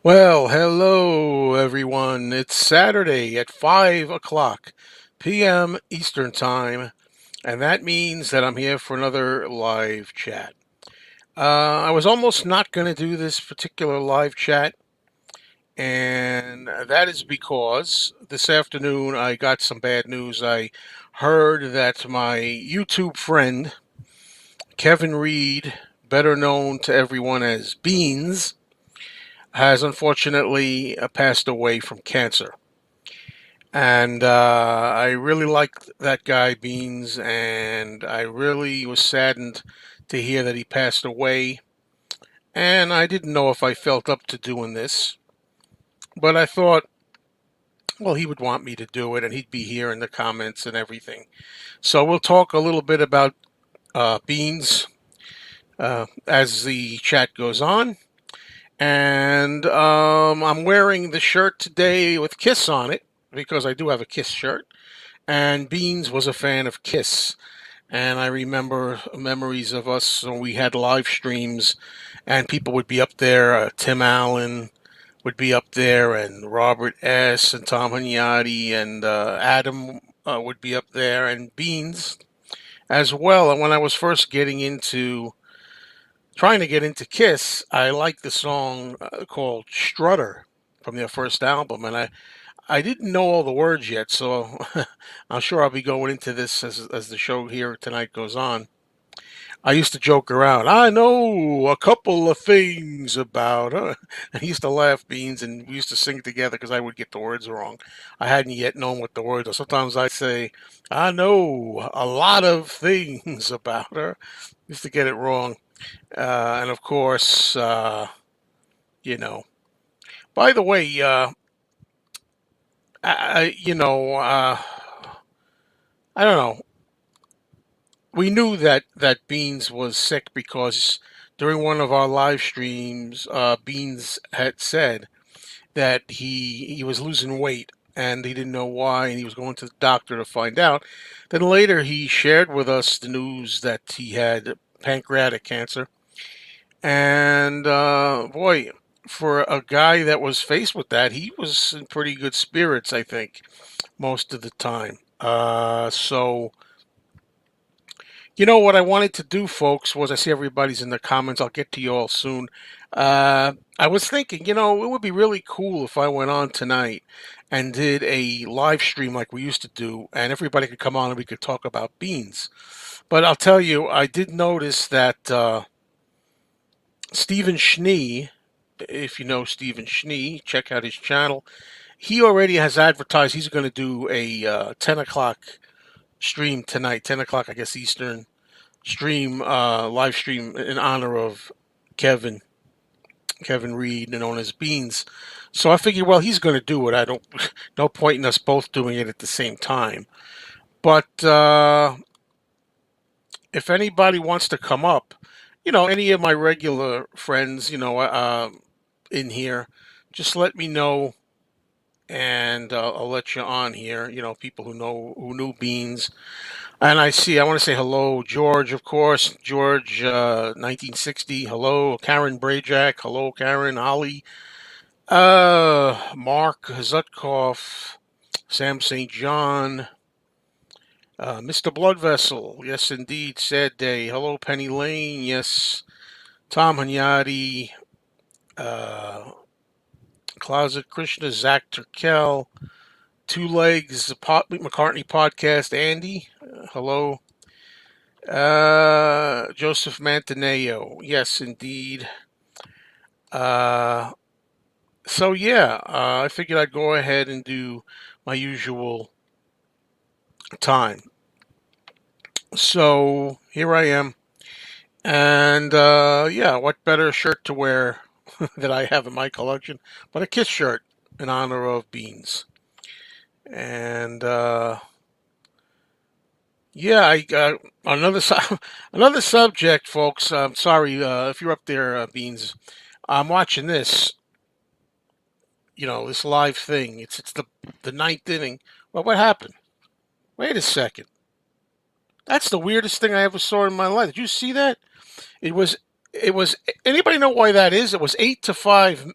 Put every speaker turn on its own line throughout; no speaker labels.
Well, hello everyone. It's Saturday at 5 o'clock p.m. Eastern Time, and that means that I'm here for another live chat. I was almost not going to do this particular live chat, and that is because this afternoon I got some bad news. I heard that my YouTube friend, Kevin Reed, better known to everyone as Beans, has unfortunately passed away from cancer. And I really liked that guy, Beans, and I really was saddened to hear that he passed away. And I didn't know if I felt up to doing this, but I thought, well, he would want me to do it, and he'd be here in the comments and everything. So we'll talk a little bit about Beans as the chat goes on. And I'm wearing the shirt today with Kiss on it because I do have a Kiss shirt. And Beans was a fan of Kiss. And I remember memories of us when we had live streams and people would be up there. Tim Allen would be up there, and Robert S. and Tom Hunyadi and Adam would be up there, and Beans as well. And when I was first trying to get into Kiss, I liked the song called Strutter from their first album. And I didn't know all the words yet, so I'm sure I'll be going into this as the show here tonight goes on. I used to joke around. I know a couple of things about her. And he used to laugh, Beans, and we used to sing together because I would get the words wrong. I hadn't yet known what the words are. Sometimes I'd say, I know a lot of things about her. Used to get it wrong. And of course, you know. By the way, I don't know. We knew that Beans was sick because during one of our live streams, Beans had said that he was losing weight and he didn't know why, and he was going to the doctor to find out. Then later he shared with us the news that he had pancreatic cancer, and boy, for a guy that was faced with that, he was in pretty good spirits, I think, most of the time. So you know what I wanted to do, folks, was I see everybody's in the comments. I'll get to you all soon. I was thinking, it would be really cool if I went on tonight and did a live stream like we used to do, and everybody could come on and we could talk about beans. But I'll tell you, I did notice that Stephen Schnee, if you know Stephen Schnee, check out his channel. He already has advertised he's going to do a 10 o'clock stream tonight, 10 o'clock, I guess, Eastern live stream in honor of Kevin Kevin Reed, known as Beans. So I figured, well, he's going to do it. I don't, no point in us both doing it at the same time. But if anybody wants to come up, any of my regular friends, in here, just let me know, and I'll let you on here. People who knew Beans. And I want to say hello, George, of course. George, 1960. Hello, Karen Brajak. Hello, Karen. Holly. Mark Zutkoff. Sam St. John. Mr. Blood Vessel. Yes, indeed. Sad day. Hello, Penny Lane. Yes. Tom Hunyadi. Uh, Closet Krishna. Zach Turkel. Two Legs. McCartney Podcast. Andy. Hello. Joseph Mantaneo. Yes, indeed. Uh, so yeah, I figured I'd go ahead and do my usual time. So here I am, and yeah, what better shirt to wear that I have in my collection but a Kiss shirt in honor of Beans. And yeah, I another another subject, folks. I'm sorry if you're up there, Beans. I'm watching this, this live thing. It's the ninth inning. Well, what happened? Wait a second. That's the weirdest thing I ever saw in my life. Did you see that? It was it was. Anybody know why that is? It was 8-5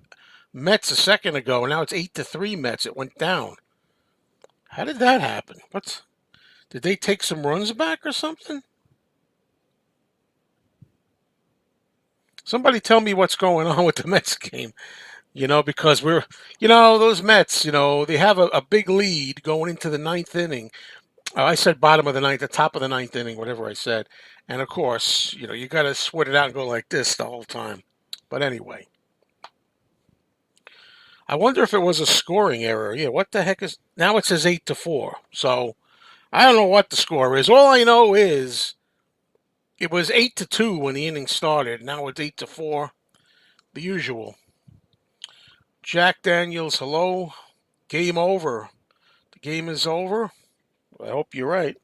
Mets a second ago, and now it's 8-3 Mets. It went down. How did that happen? What's Did they take some runs back or something? Somebody tell me what's going on with the Mets game. Because those Mets, they have a big lead going into the ninth inning. I said bottom of the ninth, the top of the ninth inning, whatever I said. And of course, you got to sweat it out and go like this the whole time. But anyway, I wonder if it was a scoring error. Yeah, what the heck is now? It says 8-4. So I don't know what the score is. All I know is it was 8-2 when the inning started. Now it's 8-4. The usual. Jack Daniels, hello. Game over. The game is over. I hope you're right.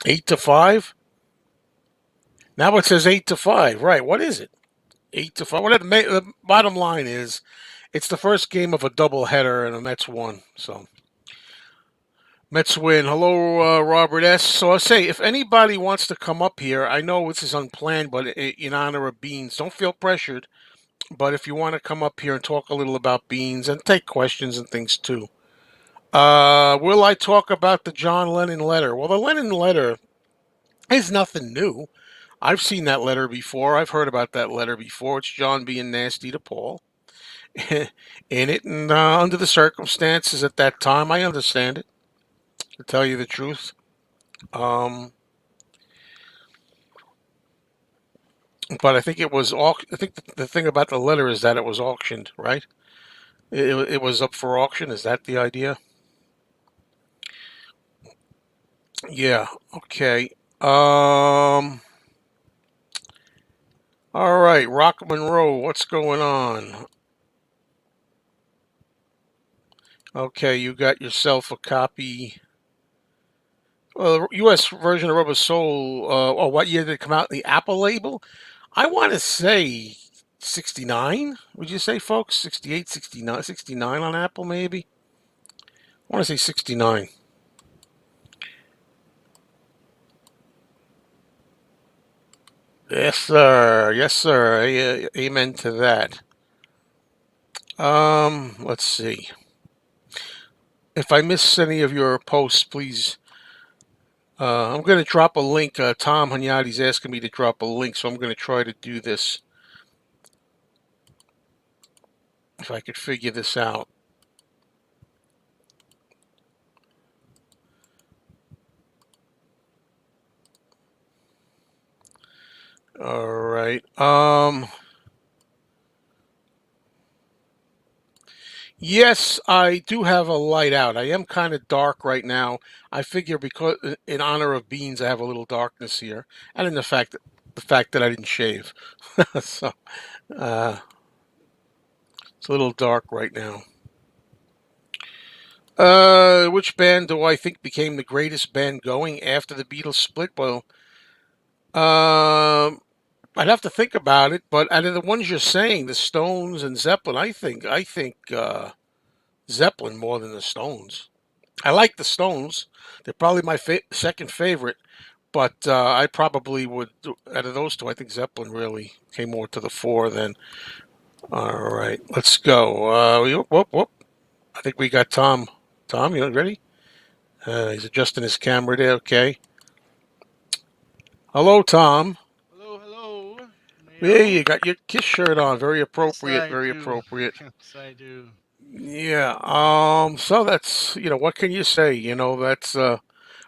8-5. Now it says 8-5. Right. What is it? 8-5. The bottom line is, it's the first game of a doubleheader, and the Mets won. So Mets win. Hello, Robert S. So I'll say, if anybody wants to come up here, I know this is unplanned, but in honor of Beans, don't feel pressured. But if you want to come up here and talk a little about Beans and take questions and things too. Will I talk about the John Lennon letter? Well, the Lennon letter is nothing new. I've seen that letter before. I've heard about that letter before. It's John being nasty to Paul in it, and under the circumstances at that time, I understand it. To tell you the truth, um, but I think it was all. I think the thing about the letter is that it was auctioned, right? It was up for auction. Is that the idea? Yeah. Okay. All right. Rock Monroe, what's going on? Okay, you got yourself a copy. Well, the U.S. version of Rubber Soul. What year did it come out? The Apple label. I want to say 69. Would you say, folks? 68, 69, 69 on Apple, maybe? I want to say 69. Yes, sir. Yes, sir. Amen to that. Let's see. If I miss any of your posts, please. I'm going to drop a link. Tom Hunyadi's asking me to drop a link, so I'm going to try to do this if I could figure this out. All right. Yes, I do have a light out. I am kind of dark right now. I figure because in honor of Beans, I have a little darkness here, and in the fact that I didn't shave, so uh, it's a little dark right now. Which band do I think became the greatest band going after the Beatles split? Well, um, I'd have to think about it, but out of the ones you're saying, the Stones and Zeppelin, I think Zeppelin more than the Stones. I like the Stones; they're probably my second favorite. But I probably would, out of those two, I think Zeppelin really came more to the fore than. All right, let's go. Whoop, whoop. I think we got Tom. Tom, you ready? He's adjusting his camera there. Okay. Hello, Tom.
Hello, hello,
Yeah,
Mayo.
you got your Kiss shirt on. Very
Yes,
appropriate.
I
Very
do.
appropriate.
Yes, I do.
Yeah. So that's what can you say? That's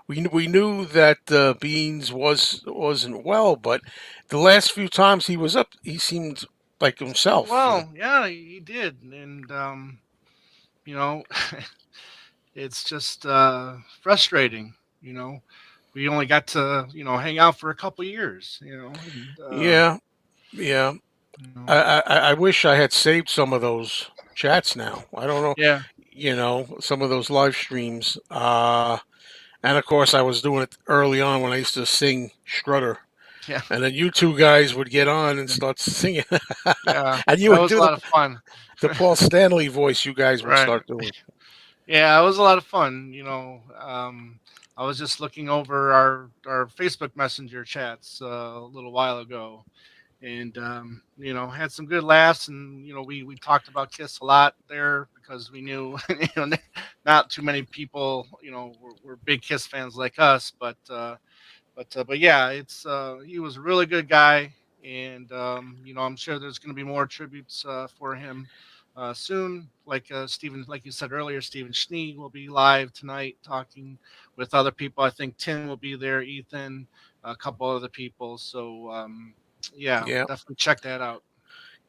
we knew that Beans wasn't well, but the last few times he was up, he seemed like himself.
Well, yeah, he did, and you know, it's just frustrating. You know, we only got to hang out for a couple years. And
Yeah, yeah.
you know,
I wish I had saved some of those chats. Now I don't know.
yeah,
Some of those live streams. And of course, I was doing it early on when I used to sing Strutter.
yeah,
And then you two guys would get on and start singing.
yeah.
And you
That
would
was a
do
lot of fun.
the Paul Stanley voice, you guys would
Right.
start doing.
Yeah, it was a lot of fun. I was just looking over our Facebook Messenger chats a little while ago, and had some good laughs. And we talked about Kiss a lot there because we knew not too many people were big Kiss fans like us, but yeah, it's he was a really good guy, and I'm sure there's going to be more tributes for him soon. Like Stephen, like you said earlier, Stephen Schnee will be live tonight talking with other people. I think Tim will be there, Ethan, a couple other people. So yeah,
Yeah.
definitely check that out.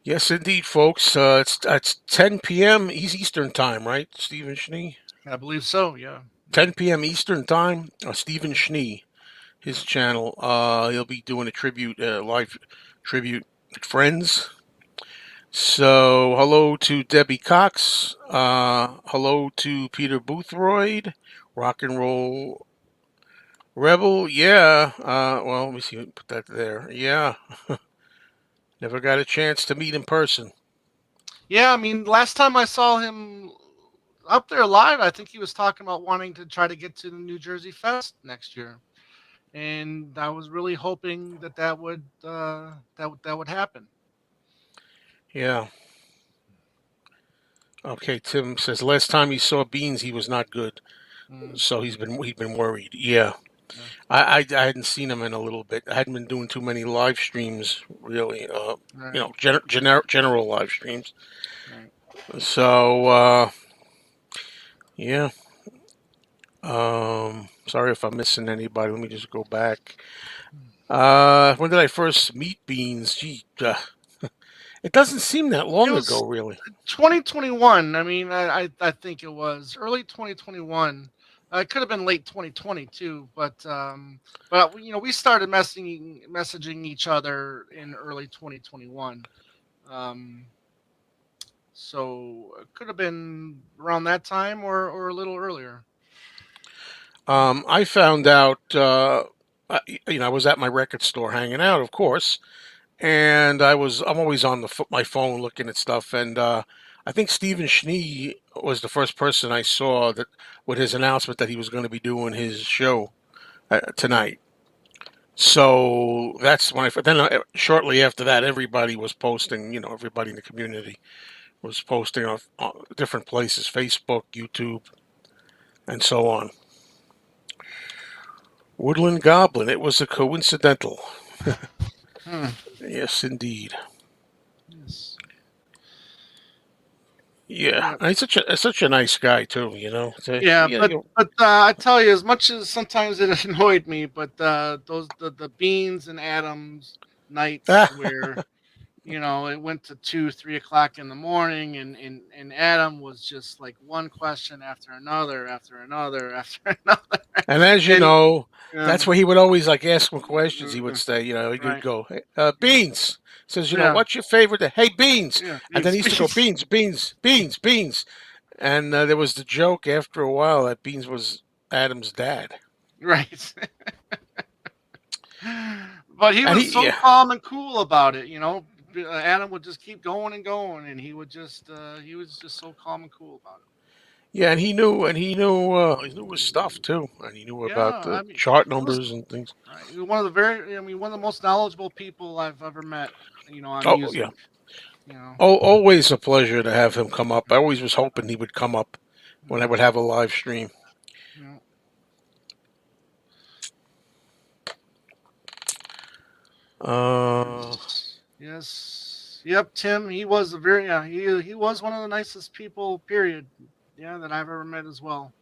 Yes, indeed, folks. It's 10 p.m. Eastern time, right, Stephen Schnee?
I believe so. Yeah.
10 p.m. Eastern time. Stephen
Yeah.
Schnee, his
Yeah.
channel. He'll be doing a tribute, live tribute with friends. So, hello to Debbie Cox. Hello to Peter Boothroyd, Rock and Roll Rebel. Yeah. Well, let me see. Put that there. Yeah. Never got a chance to meet in person.
Yeah, I mean, last time I saw him up there live, I think he was talking about wanting to try to get to the New Jersey Fest next year, and I was really hoping that would happen.
Yeah. Okay. Tim says last time he saw Beans, he was not good.
Mm,
So he's been worried. Yeah.
yeah,
I hadn't seen him in a little bit. I hadn't been doing too many live streams, really.
right,
General live streams.
right.
So yeah. Sorry if I'm missing anybody. Let me just go back. When did I first meet Beans? Gee, it doesn't seem that
It
long ago,
was
really.
2021. I mean, I think it was early 2021. It could have been late 2020 too, but we started messaging each other in early 2021. Um, So it could have been around that time or a little earlier.
I found out. I was at my record store hanging out, of course, and I'm always on my phone looking at stuff, and I think Stephen Schnee was the first person I saw that with his announcement that he was going to be doing his show tonight. So that's when then shortly after that, everybody was posting. Everybody in the community was posting on different places, Facebook, YouTube, and so on. Woodland Goblin. It was a coincidental.
Hmm.
Yes, indeed.
Yes.
Yeah,
Yeah.
and he's such a nice guy too.
Yeah,
Yeah,
but I tell you, as much as sometimes it annoyed me, but the Beans and Adams nights
ah,
where it went to 2, 3 o'clock in the morning, and Adam was just like one question after another, after another, after another,
and as you
and
know, that's
um,
where he would always like ask him questions. He would say, he would
right,
go, hey,
yeah,
Beans. Says,
yeah,
what's your favorite? Hey, Beans.
yeah,
And then
Beans,
he used to go,
Beans,
Beans, Beans, Beans, Beans. And there was the joke after a while that Beans was Adam's dad.
right. But he
And
was so
yeah,
calm and cool about it. Adam would just keep going and going, and he was just so calm and cool about it.
yeah, and he knew his stuff too, and he knew
Yeah,
about the
I mean,
chart
he was
numbers and things.
right. He was one of the very, I mean, one of the most knowledgeable people I've ever met. On
Oh yeah,
music. You know,
always a pleasure to have him come up. I always was hoping he would come up when I
yeah,
would have a live stream.
yeah.
Uh,
Yes, yes, yep. Tim, he was a very, yeah, he was one of the nicest people. Period. Yeah, that I've ever met as well.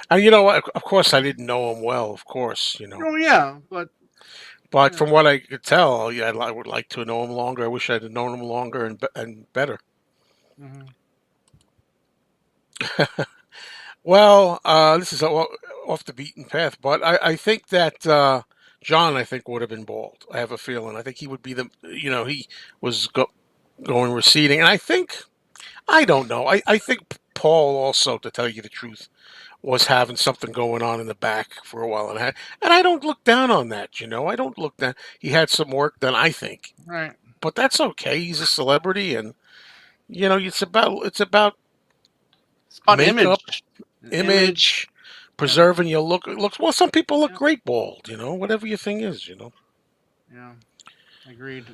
and you know what? Of course, I didn't know him well. Of course,
Oh yeah, but
but
yeah.
from what I could tell, yeah, I would like to know him longer. I wish I'd have known him longer and better.
Hmm.
Well, this is off the beaten path, but I think that John, I think, would have been bald. I have a feeling. I think he would be he was going receding, and I don't know. I think Paul also, to tell you the truth, was having something going on in the back for a while, and I don't look down on that. I don't look down. He had some work done, I think,
Right.
but that's okay. He's a celebrity, and it's about
It's about
makeup,
image. Image.
image,
Yeah.
preserving your looks. Well, some people look
Yeah.
great bald. Whatever your thing is.
Yeah. Agreed.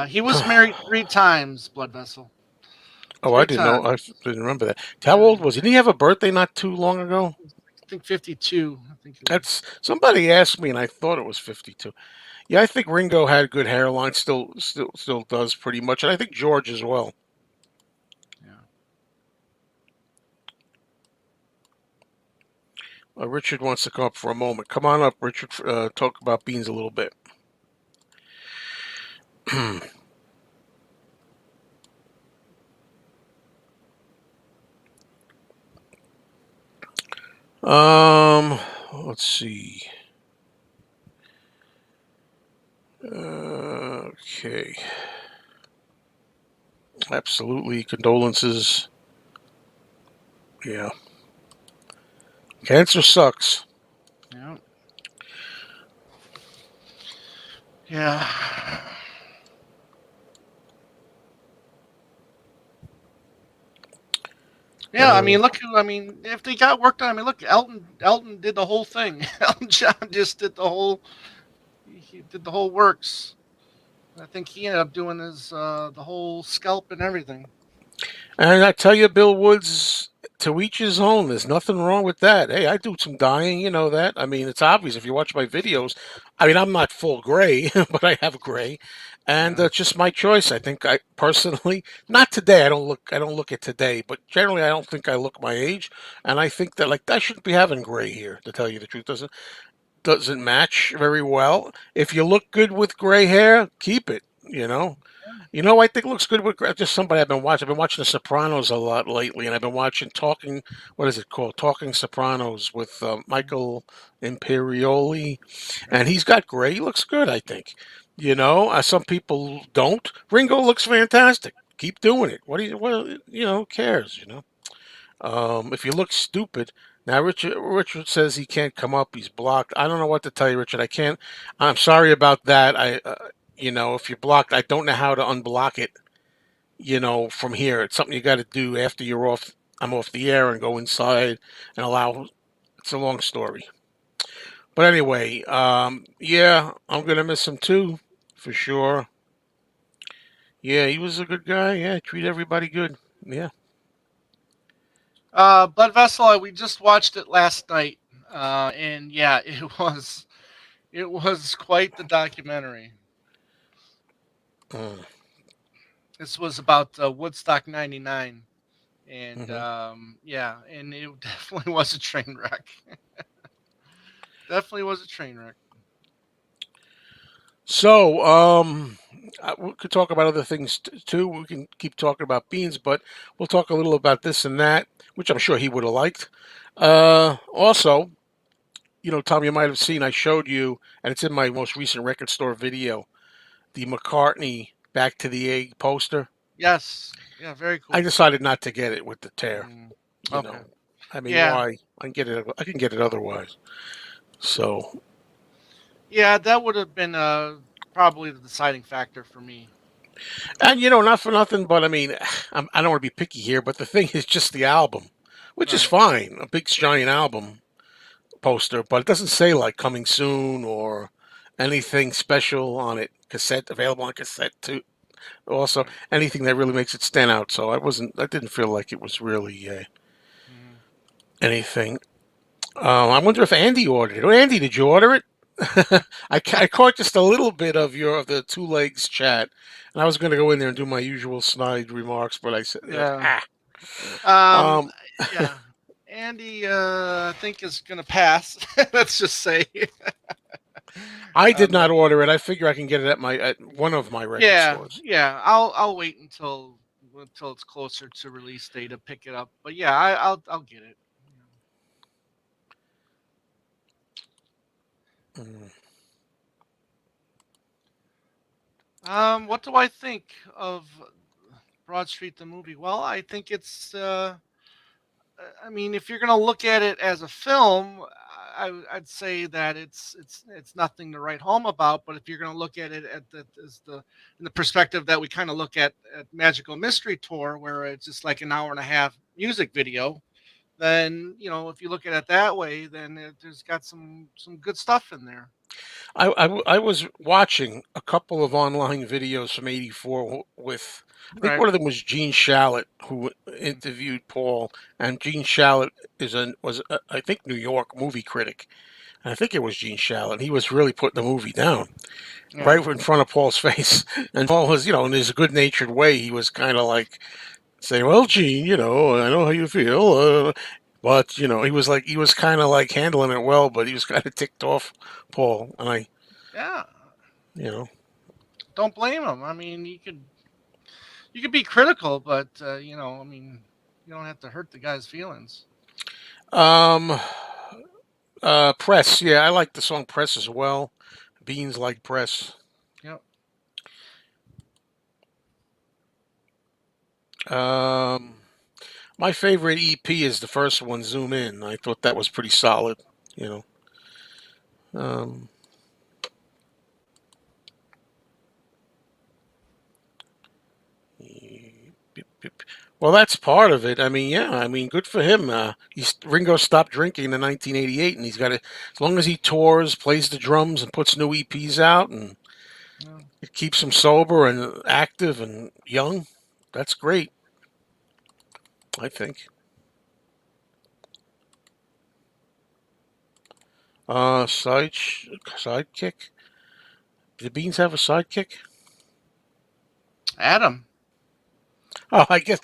He was married 3 times. Blood vessel.
Oh, I
Three
didn't know. I
times.
didn't remember that. How
Yeah.
old was he? Didn't he have a birthday not too long ago?
I think 52. I think it was.
That's somebody asked me, and I thought it was 52. Yeah, I think Ringo had a good hairline. Still does pretty much, and I think George as well.
Yeah.
Richard wants to come up for a moment. Come on up, Richard. Talk about beans a little bit. um, let's see. Okay, absolutely. Condolences. Yeah, cancer sucks.
Yeah. Yeah. Yeah, I
Uh,
mean, look who. I mean, if they got work done, I mean, look, Elton. Elton did the whole thing. Elton John just did the whole. He did the whole works. I think he ended up doing his the whole scalp and everything.
And I tell you, Bill Woods, to each his own. There's nothing wrong with that. Hey, I do some dyeing, you know that. I mean, it's obvious if you watch my videos. I mean, I'm not full gray, but I have gray, and
Yeah.
it's just my choice. I think I personally, not today. I don't look at today, but generally, I don't think I look my age, and I think that like I shouldn't be having gray here. To tell you the truth, doesn't match very well. If you look good with gray hair, keep it. I think looks good with just somebody I've been watching. I've been watching The Sopranos a lot lately, and I've been watching Talking. What is it called? Talking Sopranos with Michael Imperioli, and
Yeah.
he's got gray. He looks good, I think. Some people don't. Ringo looks fantastic. Keep doing it. What do you? Well, who cares? If you look stupid. Now, Richard says he can't come up. He's blocked. I don't know what to tell you, Richard. I can't. I'm sorry about that. If you're blocked, I don't know how to unblock it. From here, it's something you got to do after you're off. I'm off the air and go inside and allow. It's a long story, but anyway, yeah, I'm gonna miss him too, for sure. Yeah, he was a good guy. Yeah, treat everybody good. Yeah.
Blood vessel. We just watched it last night, and yeah, it was quite the documentary.
Mm,
This was about Woodstock '99, and
mhm.
yeah, and it definitely was a train wreck. Definitely was a train wreck.
So, we could talk about other things too. We can keep talking about beans, but we'll talk a little about this and that, which I'm sure he would have liked. Also, Tom, you might have seen I showed you, and it's in my most recent record store video, the McCartney "Back to the Egg" poster.
Yes. Yeah. Very
I
cool.
decided not to get it with the tear.
Mm,
You
okay.
know, I mean,
Yeah.
why? I can get it. I can get it otherwise. So,
Yeah. That would have been probably the deciding factor for me.
and not for nothing, but I mean, I don't want to be picky here, but the thing is just the album, which is
Right.
fine, a big giant album poster, but it doesn't say like coming soon or anything special on it. Cassette available on cassette too. Also,
Right.
anything that really makes it stand out. So I didn't feel like it was really
Hmm.
anything. I wonder if Andy ordered it. Oh, Andy, did you order it? I caught just a little bit of the two legs chat, and I was going to go in there and do my usual snide remarks, but I said,
Yeah.
ah.
Um.
Um,
Yeah. Andy, I think is gonna pass. Let's just say.
I did
um.
not order it. I figure I can get it at one of my record
Yeah.
stores.
Yeah. I'll wait until it's closer to release day to pick it up. But yeah, I'll get it.
Mm,
What do I think of Broad Street the movie? Well, I think it's. I mean, if you're gonna look at it as a film, I'd say that it's nothing to write home about. But if you're gonna look at it at the as the in the perspective that we kind of look at Magical Mystery Tour, where it's just like an hour and a half music video, then if you look at it that way, then there's got some good stuff in there.
I was watching a couple of online videos from '84 with, I think
Right.
one of them was Gene Shalit, who interviewed Paul, and Gene Shalit I think New York movie critic, and I think it was Gene Shalit. He was really putting the movie down
Yeah.
right in front of Paul's face, and Paul was, in his good natured way, he was kind of like saying, "Well, Gene, I know how you feel." But he was kind of like handling it well, but he was kind of ticked off Paul, and
Yeah.
you know.
Don't blame him. I mean, you could be critical, but I mean, you don't have to hurt the guy's feelings.
Um, Press. Yeah, I like the song Press as well. Beans like Press.
Yep.
Um, my favorite EP is the first one, Zoom In. I thought that was pretty solid. You know. Um, well, that's part of it. I mean, yeah. I mean, good for him. Ringo stopped drinking in 1988, and he's got it. As long as he tours, plays the drums, and puts new EPs out, and
Yeah.
it keeps him sober and active and young. That's great. I think. Sidekick. Did Beans have a sidekick?
Adam.
Oh, I guess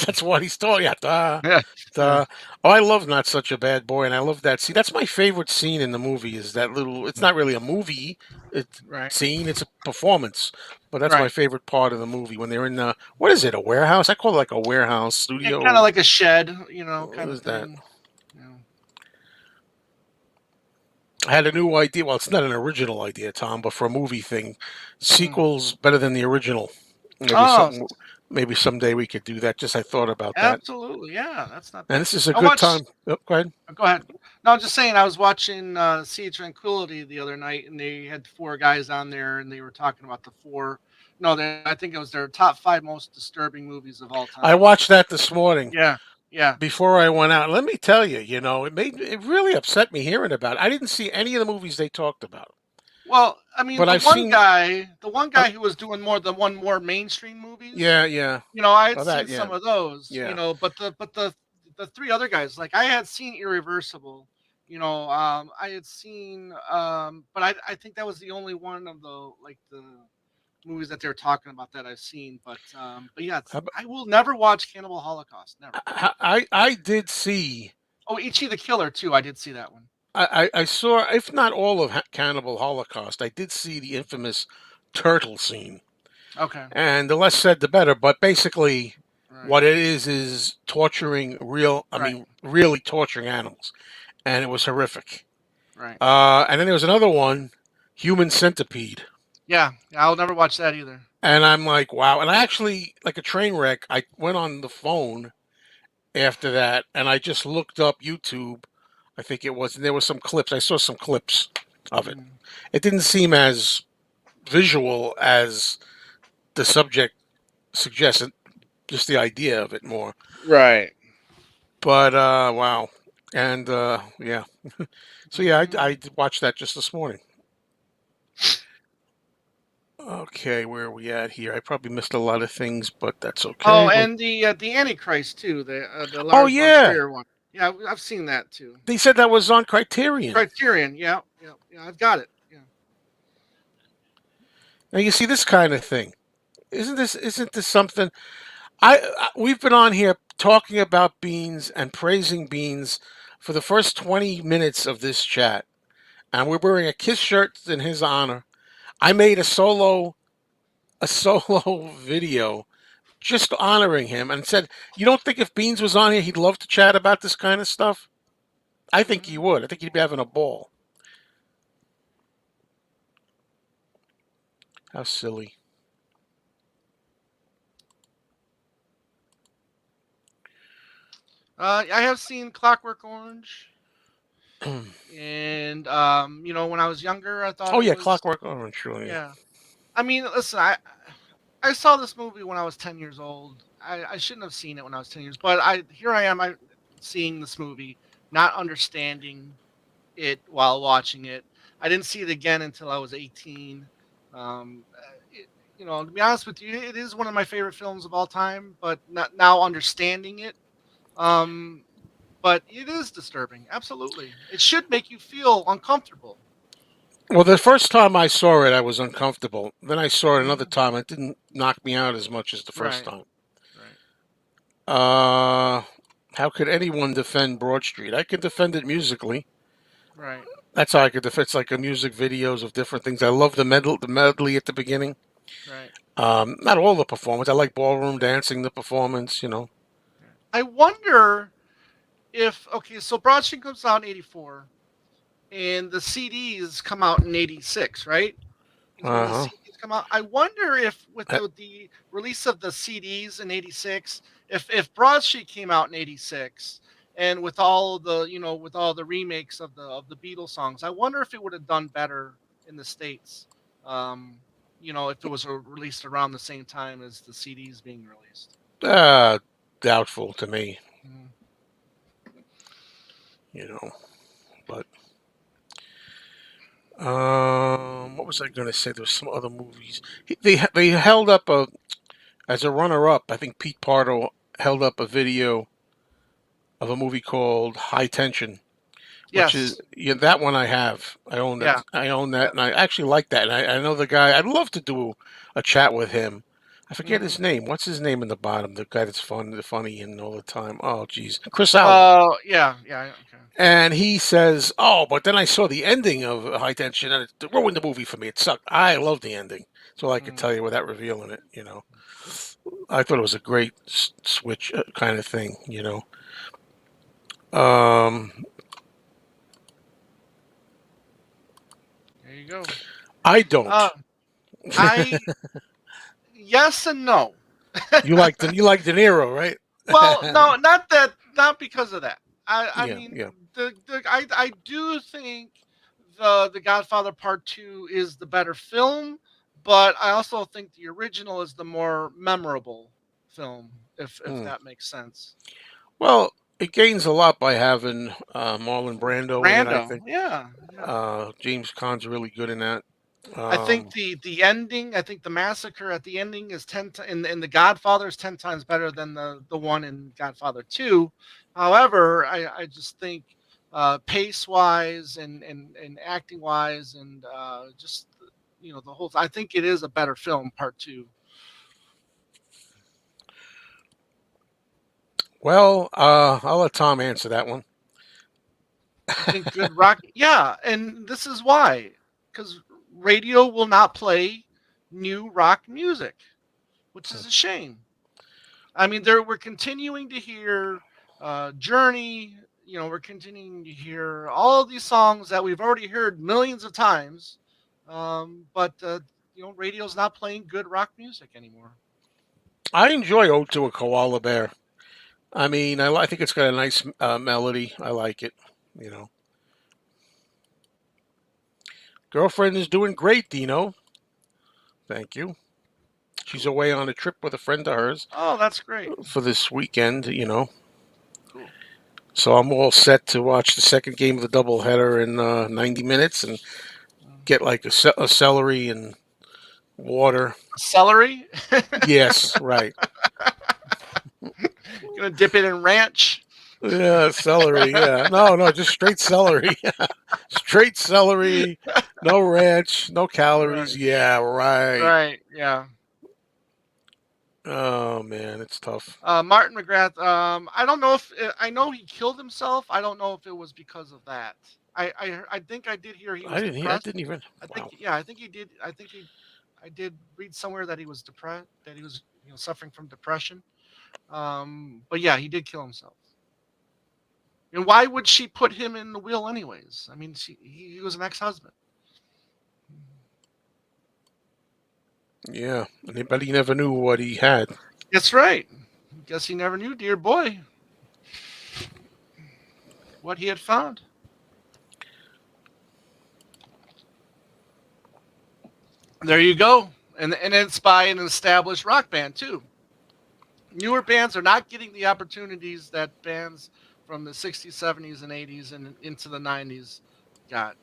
that's what he's talking. Yeah,
Yeah. Yeah.
oh, I love Not Such a Bad Boy, and I love that scene. That's my favorite scene in the movie. Is that little? It's not really a movie. It's
Right.
scene. It's a performance, but that's my
Right.
favorite part of the movie when they're in the, what is it? A warehouse? I call it like a warehouse
Yeah, kind of
studio.
like a shed,
What
kind of
is that?
thing. You know.
I had a new idea. Well, it's not an original idea, Tom, but for a movie thing,
Mm.
sequels better than the original. Maybe
Oh,
something. Maybe someday we could do that. Just I thought about that,
absolutely. Yeah, that's not
and
bad.
this is a
I
good
watched.
time. Oh, go ahead.
Go ahead. No, I'm just saying. I was watching Sea of Tranquility the other night, and they had four guys on there, and they were talking about the four. No, I think it was their top five most disturbing movies of all
I
time.
watched that this morning
Yeah. Yeah.
before I went out. Let me tell you, it really upset me hearing about it. I didn't see any of the movies they talked about,
Well, I mean,
but I've seen.
the one
Uh,
guy who was doing more mainstream movies,
yeah, yeah.
I had
Oh,
seen
that.
some
Yeah,
of those,
yeah.
but the three other guys, like I had seen Irreversible, I had seen, but I think that was the only one of the movies that they were talking about that I've seen. But yeah,
How about-
I will never watch Cannibal Holocaust, never.
I did see.
Oh, Ichi the Killer too. I did see that one.
I saw, if not all of Cannibal Holocaust, I did see the infamous turtle scene.
Okay,
And the less said, the better. But basically,
right,
what it is torturing I
right,
mean, really torturing animals. And it was horrific.
right.
And then there was another one, Human Centipede.
Yeah, I'll never watch that either.
And I'm like, wow. And I actually, like a train wreck, I went on the phone after that and I just looked up YouTube, I think it was, and there was some clips. I saw some clips of it.
Mm.
It didn't seem as visual as the subject suggested, just the idea of it more.
Right.
But wow. And yeah. So yeah,
Mm.
I watched that just this morning. Okay, where are we at here? I probably missed a lot of things, but that's
Oh,
okay.
and the Antichrist too, the
Oh
Lars von
yeah,
Trier one. Yeah, I've seen that too.
they said that was on Criterion.
Criterion. Yeah, yeah, yeah. I've got it. Yeah.
Now you see this kind of thing. Isn't this something? We've been on here talking about beans and praising beans for the first 20 minutes of this chat, and we're wearing a Kiss shirt in his honor. I made a solo video just honoring him and said, "You don't think if Beans was on here, he'd love to chat about this kind of stuff?" I think he
Hmm.
would. I think he'd be having a ball. How silly.
I have seen Clockwork Orange,
Oh
and when I was younger, I thought it
yeah,
was.
Clockwork Orange, sure, yeah.
Yeah. I mean, listen, I saw this movie when I was 10 years old. I shouldn't have seen it when I was 10 years, but I am, seeing this movie, not understanding it while watching it. I didn't see it again until I was 18. It, to be honest with you, it is one of my favorite films of all time. But not now understanding it, um, but it is disturbing. Absolutely, it should make you feel uncomfortable.
Well, the first time I saw it, I was uncomfortable. Then I saw it another
Mhm.
time. It didn't knock me out as much as the first
Right,
time.
right,
Uh, how could anyone defend Broad Street? I can defend it musically.
right,
That's how I could defend. It's like a music videos of different things. I love the medley at the beginning.
right.
Not all the performance. I like ballroom dancing, the performance.
Right. I wonder if so Broad Street comes out in '84, and the CDs come out in '86, right? Is when
Uh
the
huh.
CDs come out. I wonder if with the release of the CDs in '86, if Broad Street came out in '86, and with all the with all the remakes of the Beatles songs, I wonder if it would have done better in the states. Um, if it was released around the same time as the CDs being released.
Doubtful to me.
Mhm.
You know, but what was I going to say? There was some other movies. They held up a as a runner up. I think Pete Pardo held up a video of a movie called High Tension, which is
Yes.
yeah, that one I have. I own that.
Yeah.
I own that,
Yeah.
and I actually like that. And I know the guy. I'd love to do a chat with him. I forget his
Hmm.
name. What's his name in the bottom? The guy that's funny and all the time. Oh, geez, Chris Allen.
Yeah. Yeah. Okay.
And he says, "Oh, but then I saw the ending of High Tension, and it ruined the movie for me. It sucked. I love the ending. That's all I could
Mm.
tell you without revealing it. I thought it was a great switch kind of thing. Um,
There you go.
I
Uh,
don't.
I Yes and no.
You like De Niro, right?
Well, no, not that, not because of that. I
Yeah,
mean,
yeah.
I do think the Godfather Part Two is the better film, but I also think the original is the more memorable film, if
Mm.
that makes sense.
Well, it gains a lot by having Marlon Brando in it. I
Brando,
think
yeah, yeah.
James Caan's really good in that.
I think
Um,
the ending, I think the massacre at the ending is in the Godfather is 10 times better than the one in Godfather 2. However, I just think pace wise and acting wise and just the whole. I think it is a better film, Part 2.
well, I'll let Tom answer that one.
You think good rock? Yeah, and this is why, because radio will not play new rock music, which is a shame. I mean, we're continuing to hear Journey. We're continuing to hear all of these songs that we've already heard millions of times, but radio's not playing good rock music anymore.
I enjoy "Ode to a Koala Bear." I mean, I think it's got a nice melody. I like it. You know, girlfriend is doing great, Dino. Thank you. She's
Cool.
away on a trip with a friend of hers
Oh, that's great.
for this weekend.
Cool.
So I'm all set to watch the second game of the doubleheader in 90 minutes and
Mm.
get like a celery and water.
Celery.
Yes, right.
Gonna dip it in ranch.
Yeah, celery. Yeah. No, no, just straight celery. Straight celery. No ranch, no
Right.
calories. Yeah, right.
Right. Yeah.
Oh man, it's tough.
Martin McGrath. I don't know if I know he killed himself. I don't know if it was because of that. I think I did hear he was
I
depressed.
didn't even.
I think
Wow.
yeah. I think he did. I did read somewhere that he was depressed. That he was suffering from depression. But yeah, he did kill himself. And why would she put him in the will anyways? I mean, he was an ex-husband.
Yeah, but he never knew what he had.
That's right. Guess he never knew, dear boy, what he had found. There you go. And it's by an established rock band too. Newer bands are not getting the opportunities that bands from the 60s, 70s, and 80s and into the 90s got.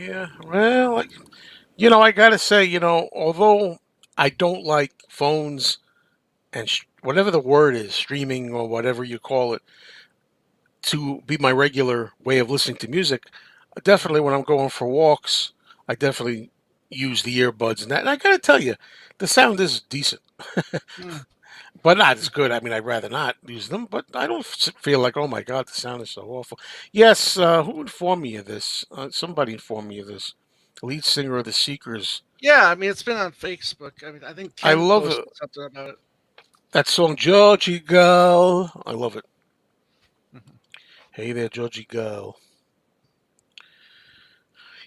Yeah. Well, I gotta say, although I don't like phones and whatever the word is, streaming or whatever you call it, to be my regular way of listening to music, definitely when I'm going for walks, I definitely use the earbuds and that. And I gotta tell you, the sound is decent,
Mm.
but not as good. I mean, I'd rather not use them, but I don't feel like, oh my God, the sound is so awful. Yes, who informed me of this? Somebody informed me of this. Lead singer of the Seekers.
Yeah, I mean it's been on Facebook. I mean I think
I
Ken
love
posted something about it.
that song, Georgie Girl. I love it.
Mhm.
Hey there, Georgie Girl.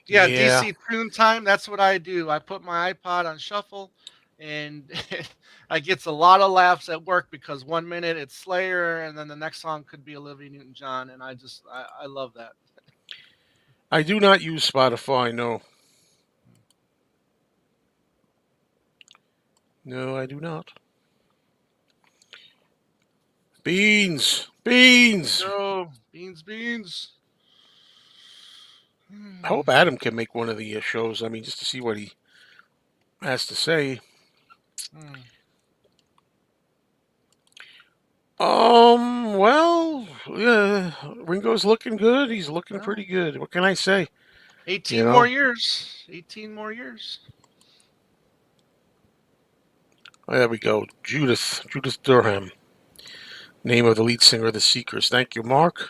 Yeah,
Yeah,
DC tune time. That's what I do. I put my iPod on shuffle, and I gets a lot of laughs at work because 1 minute it's Slayer, and then the next song could be Olivia Newton-John, and I love that.
I do not use Spotify. No, no, I do not. Beans, beans.
Go beans, beans.
I
Hmm.
hope Adam can make one of the shows. I mean, just to see what he has to say.
Hmm.
Well, yeah, Ringo's looking good. He's looking pretty
Well,
good. What can I say? You
18 more
know,
years. 18 more years.
there we go. Judith Durham, name of the lead singer of the Seekers. Thank you, Mark.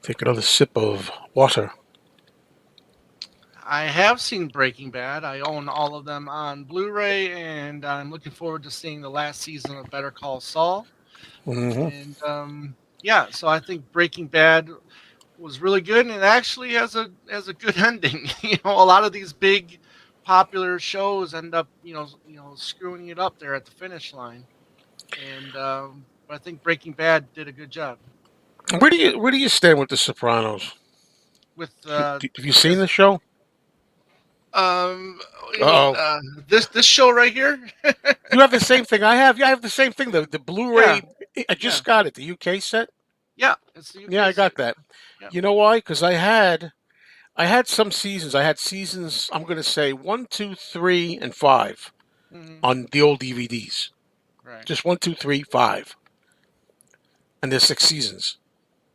Take another sip of water.
I have seen Breaking Bad. I own all of them on Blu-ray, and I'm looking forward to seeing the last season of Better Call Saul.
Hmm.
And yeah, so I think Breaking Bad was really good, and it actually has a good ending. A lot of these big popular shows end up screwing it up there at the finish line. And but I think Breaking Bad did a good job
Where do you stand with the Sopranos?
with
Have you seen
as
the show?
what do you mean
Oh,
this show right here?
you have the same thing I have. Yeah, I have the same thing. The
Yeah,
Blu-ray. I
yeah,
just got it. The UK set.
yeah. It's the
Yeah,
UK
I got
set.
that.
Yeah.
You know why? Because I had some seasons. I had seasons. I'm going to say one, two, three, and five
Hmm.
on the old DVDs.
Right.
Just one, two, three, five, and there's 6 seasons.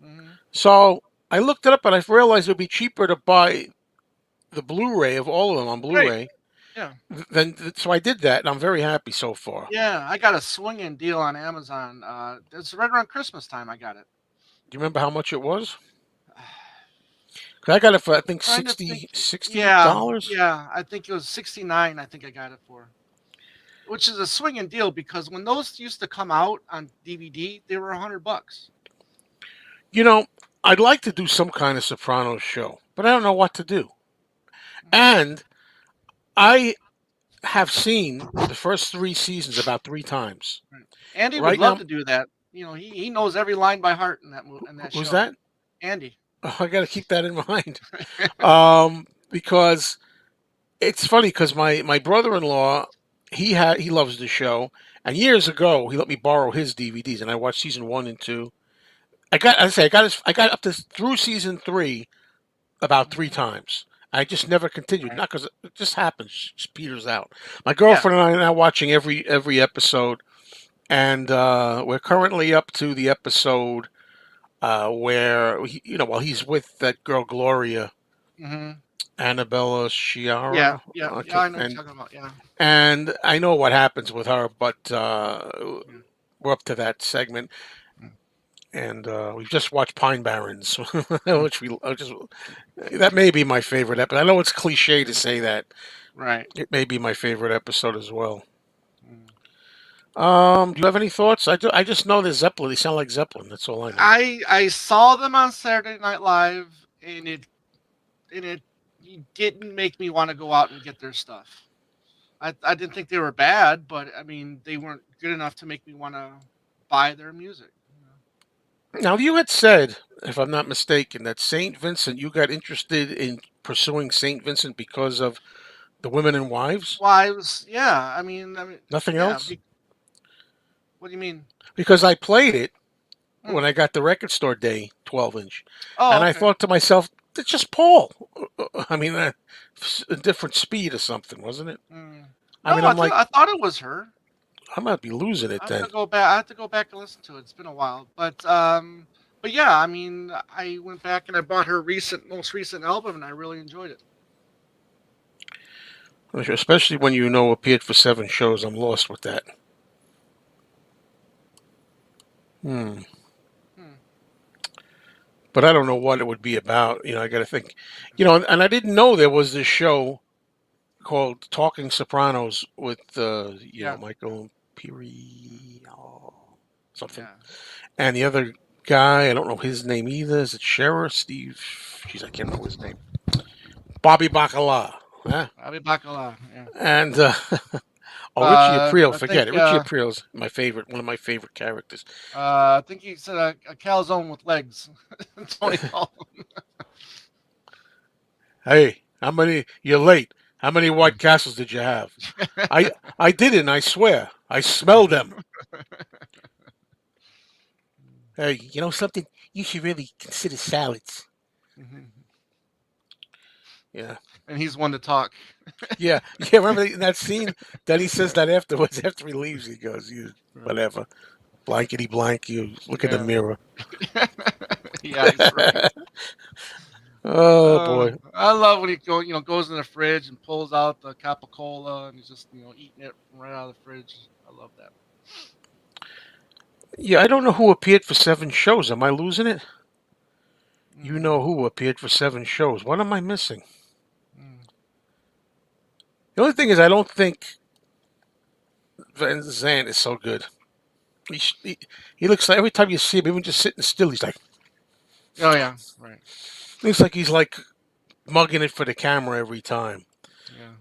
Hmm.
So I looked it up and I realized it would be cheaper to buy the Blu-ray of all of them on
Right.
Blu-ray.
Yeah.
So I did that, and I'm very happy so far.
Yeah. I got a swinging deal on Amazon. It's right around Christmas time. I got it.
Do you remember how much it was? 'Cause I got it for I think
Trying to think.
60
Yeah,
dollars.
yeah. I think it was 69. I think I got it for, which is a swinging deal because when those used to come out on DVD, they were $100.
You know, I'd like to do some kind of Sopranos show, but I don't know what to do.
Mhm.
And I have seen the first 3 seasons about 3 times.
Right. Andy would
Right
love
now,
to do that. He knows every line by heart in in that
who's
show.
that?
Andy.
Oh, I got to keep that in mind. Because it's funny because my brother-in-law he loves the show, and years ago he let me borrow his DVDs, and I watched season 1 and 2. I got up to through season 3 about three
Mhm.
times. I just never continued,
Right.
not because it just happens, just peters out. My
Yeah.
girlfriend and I are now watching every episode, and we're currently up to the episode where well, he's with that girl Gloria,
Hmm.
Annabella
Yeah.
Sciarra.
Yeah. Yeah.
Okay,
I know what
and
you're talking about. Yeah.
and I know what happens with her, but
Yeah.
we're up to that segment,
Mm.
and we've just watched Pine Barrens,
Mm.
which we just that may be my favorite episode. I know it's cliche to say that.
Right.
It may be my favorite episode as well.
Mm.
Do you have any thoughts? I just know they're Zeppelin. They sound like Zeppelin. That's all I know.
I saw them on Saturday Night Live, and it didn't make me want to go out and get their stuff. I didn't think they were bad, but I mean they weren't good enough to make me want to buy their music.
Now, you had said, if I'm not mistaken, that Saint Vincent. You got interested in pursuing Saint Vincent because of the women and wives.
Wives, yeah.
Nothing
Yeah.
else.
What do you mean?
because I played it
Hmm.
when I got the record store day 12-inch,
Oh,
and I
okay.
thought to myself, it's just Paul. I mean, a different speed or something, wasn't it?
Mm.
I
No,
mean, I'm like,
I thought it was her.
I might be losing it
I have
then.
to go back. I have to go back and listen to it. It's been a while, but yeah, I mean, I went back and I bought her most recent album, and I really enjoyed it.
Especially when you know appeared for 7 shows. I'm lost with that. Hmm.
Hmm.
But I don't know what it would be about. I got to think. And I didn't know there was this show called Talking Sopranos with
Yeah,
Michael Piri something,
yeah.
and the other guy. I don't know his name either. Is it Sheriff Steve? Jeez, I can't remember his name. Bobby Bacala. Huh?
Abi Bacala. Yeah.
And oh, Richie Aprile.
I
Forget
think
it. Richie Aprile's my favorite. One of my favorite characters.
I think he said a calzone with legs. Tony called
Hey, how many? You're late. How many White
him.
Castles did you have? I didn't. I swear. I smelled them. Hey, you know something? You should really consider salads. Yeah,
And he's one to talk.
yeah, yeah. Remember that scene that he says that afterwards, after he leaves, he goes, "You
Right.
whatever, blankety blank. You look in the
Yeah.
mirror."
Yeah, he's right.
Oh boy.
I love when he goes in the fridge and pulls out the Capicola Cola and he's just eating it right out of the fridge. I love that.
Yeah, I don't know who appeared for 7 shows. Am I losing it? You know
Mm,
who appeared for 7 shows. What am I missing?
mm,
The only thing is, I don't think Van Zandt is so good. He, he looks like every time you see him, even just sitting still,
oh yeah, right.
looks like he's like mugging it for the camera every time.
Yeah.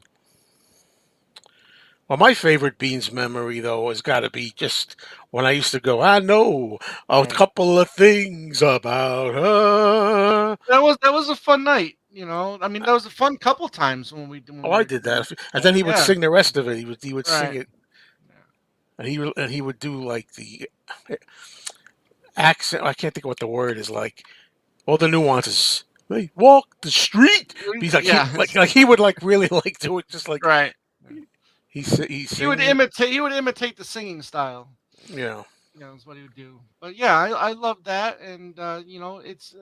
Well, my favorite Beans memory though has got to be just when I used to go. I know a
Right.
couple of things about her.
That was a fun night. I mean, that was a fun couple times when
Oh,
we
I
were
did that, and then he would
yeah.
sing the rest of it. He would sing
Right.
it,
Yeah.
and he would do like the accent. I can't think of what the word is like. All the nuances. They walk the street. He's like he
Yeah.
like he would like really like do it just like
Right.
he
He would
sings it.
imitate. He would imitate the singing style.
Yeah.
Is what he would do. But yeah, I love that, and it's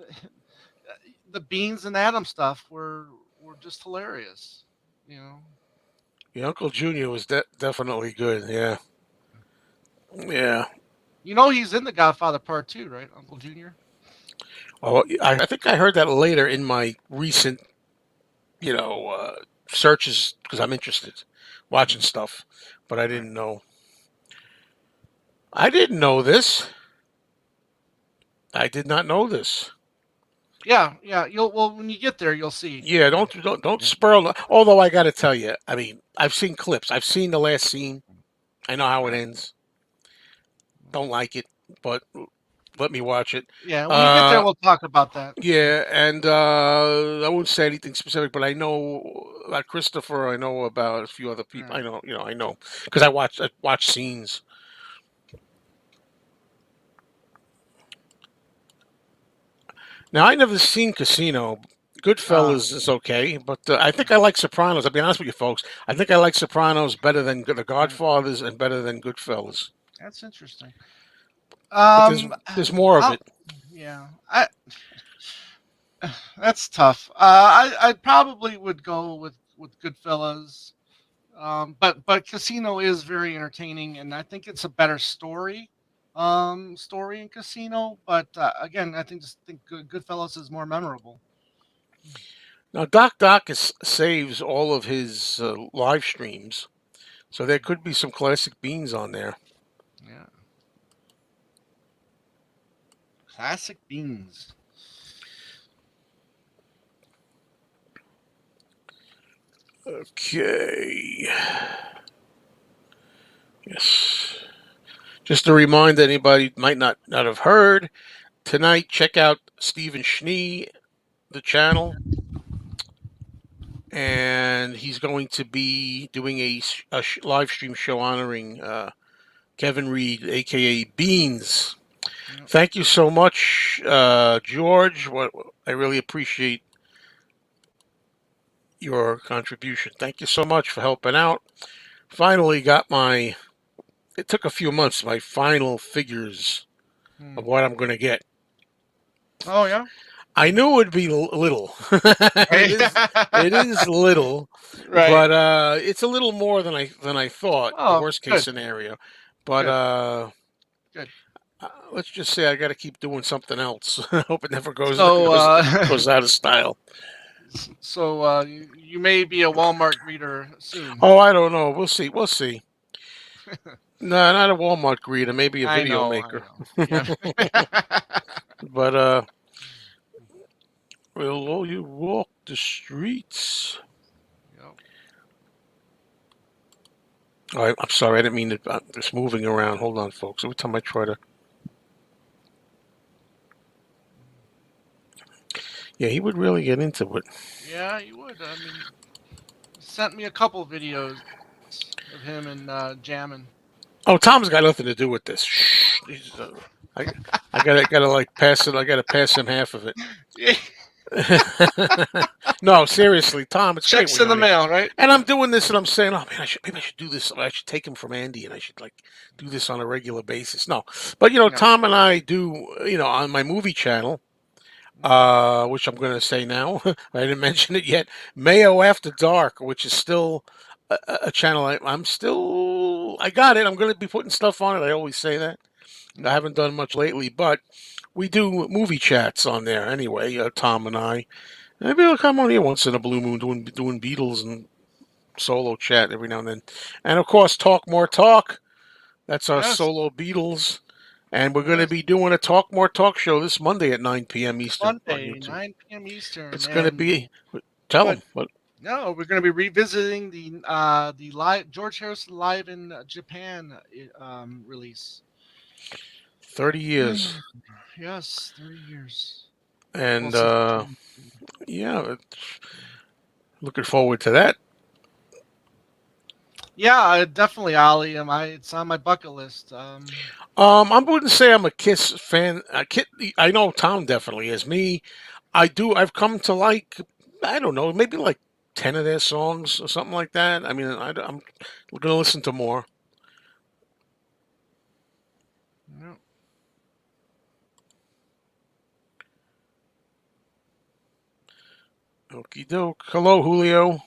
the Beans and Adam stuff were just hilarious. You know.
Yeah, Uncle Junior was definitely good. Yeah. Yeah.
He's in the Godfather Part Two, right, Uncle Junior?
Oh, I think I heard that later in my recent, you know, uh, searches because I'm interested, watching
Hmm.
stuff, but I
Right.
didn't know. I didn't know this. I did not know this.
Yeah, yeah. When you get there, you'll see.
Yeah,
Yeah.
don't spoil. Although I got to tell you, I mean, I've seen clips. I've seen the last scene. I know how it
Right.
ends. Don't like it, but let me watch it.
Yeah. When you get there,
Uh,
we'll talk about that.
yeah, and I won't say anything specific, but I know about Christopher. I know about a few other people.
Right.
I know because I watch scenes. Now I never seen Casino.
Ah,
Goodfellas is okay, but I think I like Sopranos. I'll be honest with you, folks. I think I like Sopranos better than The
right.
Godfathers and better than Goodfellas.
That's interesting.
But there's
Um,
there's more of
I'll,
it.
yeah. That's tough. I probably would go with Goodfellas. But Casino is very entertaining, and I think it's a better story. Story in Casino, but again, I think Goodfellas is more memorable.
Now Doc saves all of his live streams, so there could be some classic beans on there.
Yeah, classic beans.
Okay. Yes. Just to remind anybody might not have heard tonight. Check out Stephen Schnee, the channel, and he's going to be doing a live stream show honoring Kevin Reed, aka Beans.
Yep.
Thank you so much, George. I really appreciate your contribution. Thank you so much for helping out. Finally got my. It took a few months. My final figures of
Hmm.
what I'm going to get.
Oh yeah.
I knew it would be little. it
Right.
is. It is little,
Right.
but it's a little more than I thought. The
Oh,
worst case
good.
scenario, but
Good. Good.
let's just say I got to keep doing something else. I hope it never
So,
goes out of style.
you may be a Walmart greeter soon.
Oh, I don't know. We'll see. We'll see. No, not a Walmart greeter. Maybe a
I
video
know. I
maker.
know. Yeah.
But will you walk the streets?
Yep.
I'm sorry. I didn't mean to. I'm just moving around. Hold on, folks. Every time I try to. Yeah, he would really get into it.
Yeah, you would. I mean, he sent me a couple videos of him and jamming.
Oh, Tom's got nothing to do with this. Shh. I, I gotta like pass it. I gotta pass him half of it.
Yeah.
No, seriously, Tom, it's great
Checks
when
in
you're
the
on here.
mail, right?
And I'm doing this, and I'm saying, oh man, maybe I should do this. I should take him from Andy, and I should like do this on a regular basis. No, but
No.
Tom and I do, on my movie channel,
Mm.
which I'm going to say now. I didn't mention it yet. Mayo After Dark, which is still a channel. I'm still, I got it. I'm going to be putting stuff on it. I always say that. I
Mm.
haven't done much lately, but we do movie chats on there anyway. Tom and I. Maybe he'll come on here once in a blue moon doing Beatles and solo chat every now and then. And of course, Talk More Talk. That's our
Yes.
solo Beatles. And we're going to
Yes.
be doing a Talk More Talk show this Monday at 9 p.m. Eastern on
Monday,
YouTube.
9 p.m. Eastern,
It's going to
and
be. Tell
what?
them. What?
No, we're going to be revisiting the live George Harrison live in Japan release.
30 years.
Yes, 30 years. Well,
And
since the time.
yeah, looking forward to that.
Yeah, definitely, Ali. It's on my bucket list.
I wouldn't say I'm a Kiss fan. I know Tom definitely is. Me, I do. I've come to like, I don't know, maybe like 10 of their songs or something like that. I mean, I'm going to listen to more.
Yeah.
Okie doke. Hello, Julio.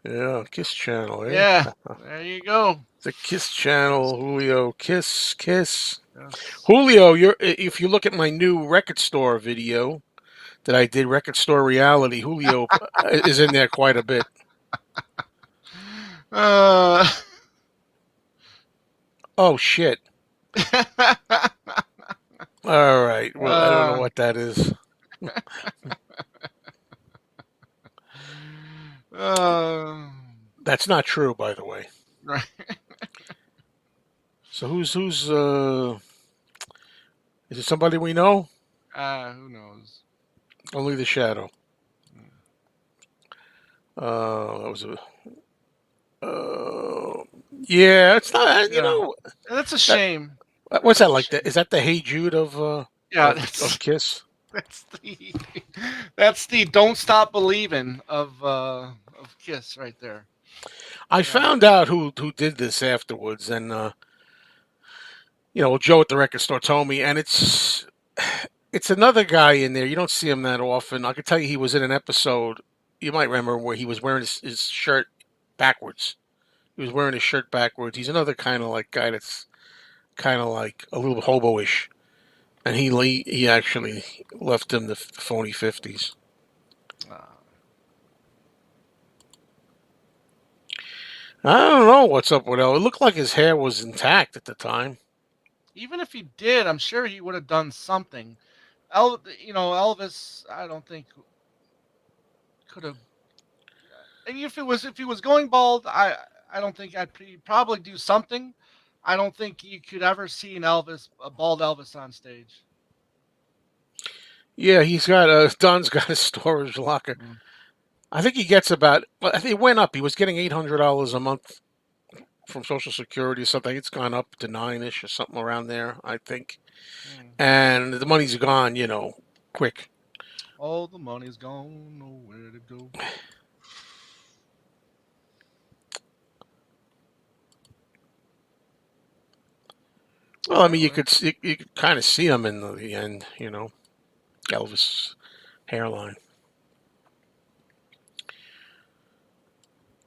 Yeah, Kiss Channel, eh?
Yeah, there you go.
The Kiss
Yes.
Channel, Julio. Kiss, Kiss.
Yes.
Julio, if you look at my new record store video that I did, Record Store Reality, Julio is in there quite a bit.
Uh,
Oh, shit. All right. Well, I don't know
uh,
what that is.
uh,
That's not true, by the way.
right.
So is it somebody we know?
Who knows?
Only the Shadow. That was a uh, yeah, it's not,
Yeah, that's a
that
shame.
what's that
That's a
like that?
shame.
Is that the Hey Jude
Yeah,
of Kiss?
that's the that's the "Don't Stop Believing" of Kiss right there.
I
Yeah.
found out who did this afterwards, and Joe at the record store told me, and it's another guy in there. You don't see him that often. I could tell you he was in an episode. You might remember where he was wearing his shirt backwards. He was wearing his shirt backwards. He's another kind of like guy that's kind of like a little hobo-ish, and he actually left him the phony 50s.
Uh,
I don't know what's up with El. It looked like his hair was intact at the time.
Even if he did, I'm sure he would have done something. Elvis, I don't think could have. And if he was going bald, I don't think he'd probably do something. I don't think you could ever see a bald Elvis on stage.
Yeah, Don's got a storage locker.
Mm.
I think he gets about. Well, I think it went up. He was getting $800 a month from Social Security or something. It's gone up to 9-ish or something around there, I think.
Mm.
And the money's gone, quick.
All the money's gone, nowhere to go.
Well, I mean,
Well,
you could kind of see him in the end, Elvis hairline.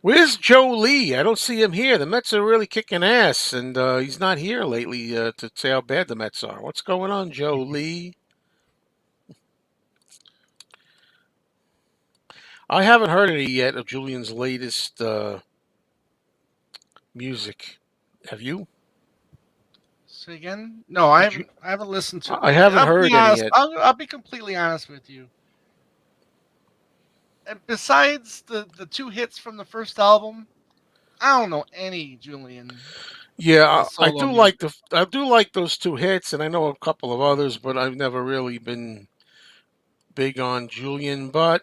Where's Joe Lee? I don't see him here. The Mets are really kicking ass, and he's not here lately to say how bad the Mets are. What's going on, Joe Lee? I haven't heard any yet of Julian's latest music. Have you?
say again? No, I
Did you?
haven't. I haven't listened to.
I haven't
I'll be
heard any
honest.
yet.
I'll be completely honest with you. And besides the two hits from the first album, I don't know any Julian
Yeah, I
solo
do
music.
like I do like those two hits, and I know a couple of others, but I've never really been big on Julian. But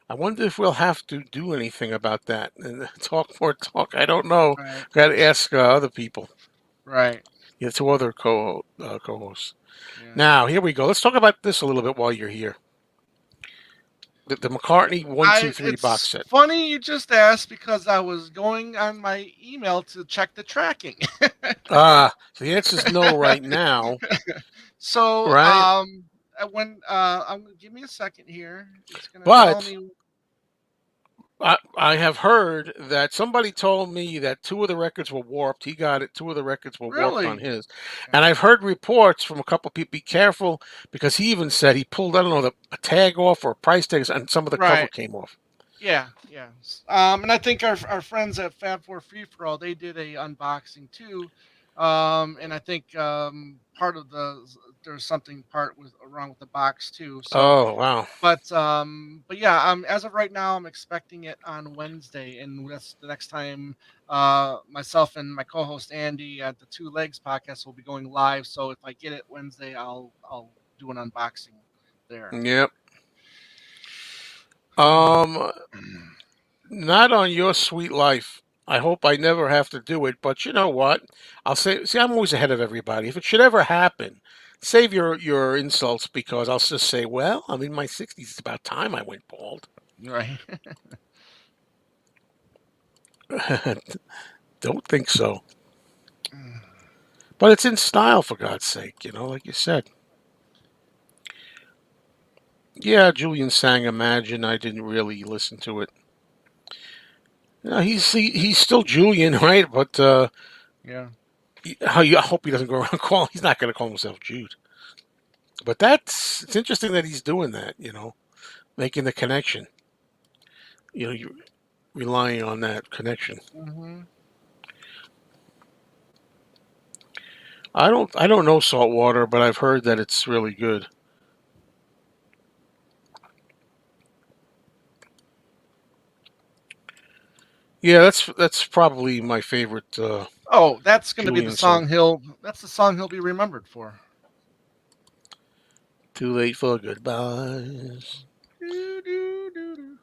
I wonder if we'll have to do anything about that and talk more talk. I don't know.
Right.
Got to ask other people.
Right.
Yeah, two other co-hosts.
Yeah.
Now here we go. Let's talk about this a little bit while you're here. The McCartney one two
I.
three box
It's
set.
funny you just asked because I was going on my email to check the tracking.
Ah, so the answer is no right now,
So
right?
when give me a second here. It's gonna tell
But
me.
I have heard that somebody told me that two of the records were warped. He got it. Two of the records were warped on
Really?
his, and
Okay.
I've heard reports from a couple of people. Be careful because he even said he pulled I don't know a tag off or a price tag, and some of the cover
Right.
came off.
Yeah, yeah. And I think our friends at Fab Four Free for All they did a unboxing too. And I think part of there's something part with wrong with the box too. So,
Oh wow!
but yeah, as of right now, I'm expecting it on Wednesday, and that's the next time. Myself and my co-host Andy at the Two Legs podcast will be going live. So if I get it Wednesday, I'll do an unboxing there.
Yep. Um, not on your sweet life. I hope I never have to do it, but you know what? I'll say. See, I'm always ahead of everybody. If it should ever happen, save your insults because I'll just say, well, I'm in my 60s. It's about time I went bald.
Right.
Don't think so. But it's in style, for God's sake, like you said. Yeah, Julian sang Imagine. I didn't really listen to it. He's still Julian, right? But
Yeah.
I hope he doesn't go around calling. He's not going to call himself Jude. But it's interesting that he's doing that. Making the connection. You're relying on that connection.
Hmm.
I don't know Saltwater, but I've heard that it's really good. Yeah, that's probably my favorite
Oh, that's going to be the
Julian song.
song he'll. That's the song he'll be remembered for.
Too late for goodbyes.
Do, do, do, do.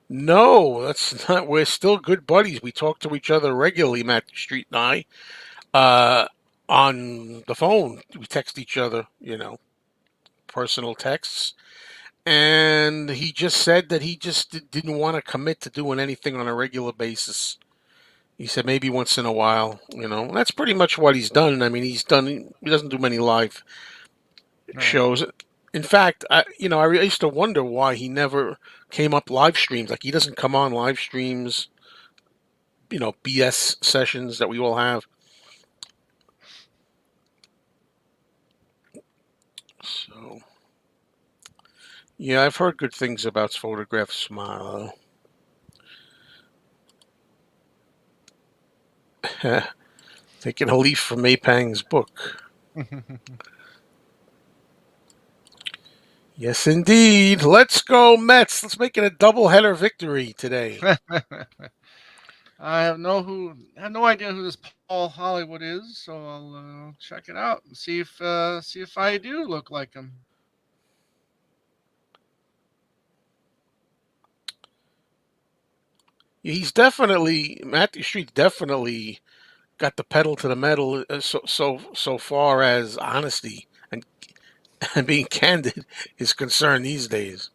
No, that's not. We're still good buddies. We talk to each other regularly, Matthew Street and I, uh, on the phone. We text each other, personal texts. And he just said that he just didn't want to commit to doing anything on a regular basis. He said maybe once in a while, That's pretty much what he's done. I mean, he doesn't do many live
Right.
shows. In fact, I used to wonder why he never came up live streams. Like he doesn't come on live streams, BS sessions that we all have. So yeah, I've heard good things about Photograph Smile. Taking a leaf from Mapang's book. Yes, indeed. Let's go Mets. Let's make it a doubleheader victory today.
I have no idea who this Paul Hollywood is, so I'll check it out and see if I do look like him.
he's definitely Matthew Street definitely got the pedal to the metal so far as honesty and being candid is concerned these days.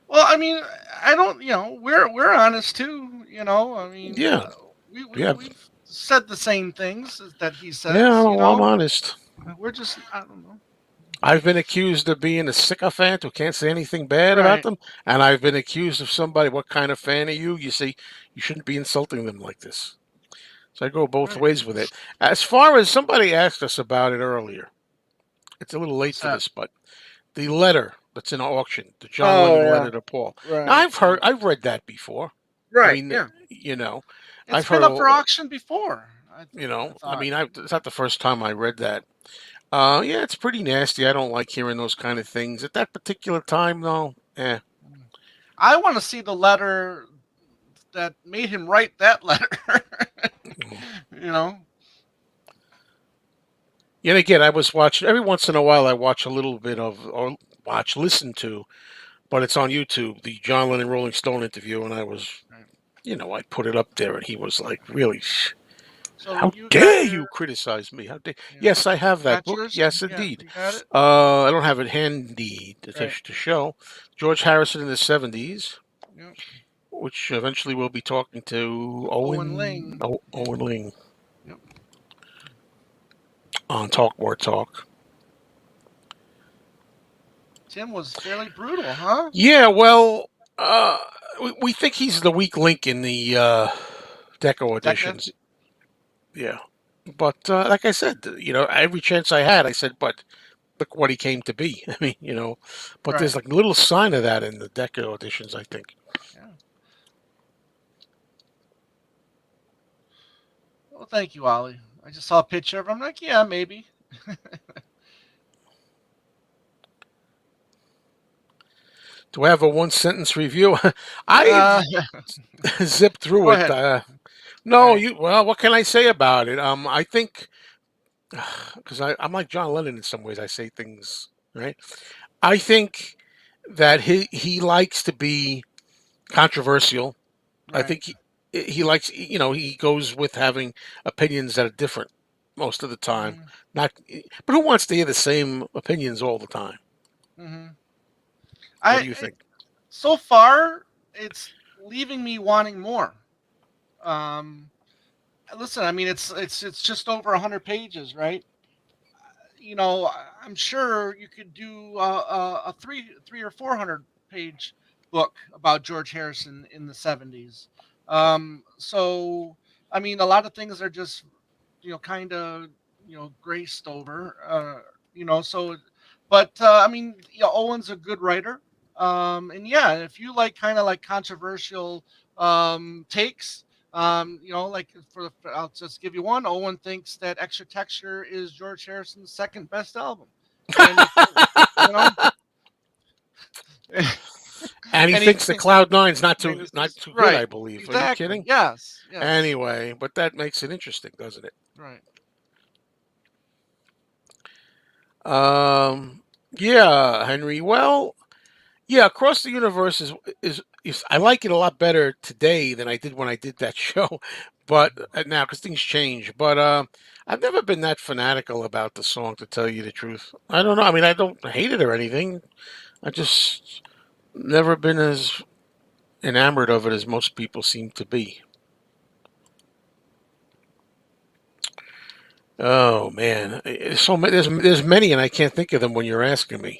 Well, I mean, I don't. We're honest too. I mean,
Yeah, yeah,
we've said the same things that he
yeah.
says.
I'm honest.
We're just, I don't know.
I've been accused of being a sycophant who can't say anything bad about
Right,
them, and I've been accused of somebody. What kind of fan are you? You see, you shouldn't be insulting them like this. So I go both
right.
ways with it. As far as somebody asked us about it earlier, it's a little late
What's
for
that?
this, but the letter that's in auction, the John
Oh
Lennon
yeah,
letter to Paul. Now
right, right,
I've read that before. I
right.
mean,
Yeah,
you know,
it's
I've
been
heard,
up for auction before. I thought.
it's not the first time I read that. Yeah, it's pretty nasty. I don't like hearing those kind of things at that particular time, though. Eh.
I want to see the letter that made him write that letter. you know.
Yet again, I was watching every once in a while. I watch a little bit of or listen to, but it's on YouTube. The John Lennon Rolling Stone interview, and I was,
Right.
I put it up there, and he was like, "Really,
So
how
you got
dare
your,
you criticize me? How dare?"
you know,
Yes, I have
you
that
got
book.
yours.
Yes,
Yeah,
indeed.
you got it.
I don't have it handy
Right.
to show. George Harrison in the '70s,
Yep.
which eventually we'll be talking to
Owen Ling.
Owen Ling
Yep.
on Talk More Talk.
Tim was fairly brutal, huh?
Yeah, well, uh, we think he's the weak link in the Deco
Decca.
editions. Yeah. But like I said, every chance I had, I said, but look what he came to be. I mean, but
Right.
there's like little sign of that in the Deco editions, I think.
Yeah. Well, thank you, Ollie. I just saw a picture of him. I'm like, yeah, maybe.
Do I have a one sentence review? I
Yeah.
zipped through
Go
it.
ahead.
No,
Right.
well, what can I say about it? I think, because I'm like John Lennon in some ways, I say things, right? I think that he likes to be controversial. I
Right.
think he likes, he goes with having opinions that are different most of the time.
Mhm.
Not, but who wants to hear the same opinions all the time?
Mhm.
What
I
do you
it,
think?
so far it's leaving me wanting more. Um, Listen, I mean it's just over 100 pages, right? I'm sure you could do a three or 400 page book about George Harrison in the '70s. So I mean, a lot of things are just kind of graced over. So, but I mean, Owen's a good writer. And yeah, if you like kind of like controversial takes, like I'll just give you one. Owen thinks that Extra Texture is George Harrison's second best album, and you know,
And he
and he
thinks the Cloud Nine's
I mean, it's
not
just
too good.
right,
I believe. Are you
exactly.
kidding?
Yes, yes,
Anyway, but that makes it interesting, doesn't it?
right,
Um, yeah, Henry. Well, yeah, Across the Universe is I like it a lot better today than I did when I did that show. But now, because things change. But I've never been that fanatical about the song, to tell you the truth. I don't know. I mean, I don't hate it or anything. I just never been as enamored of it as most people seem to be. Oh man, there's many, and I can't think of them when you're asking me.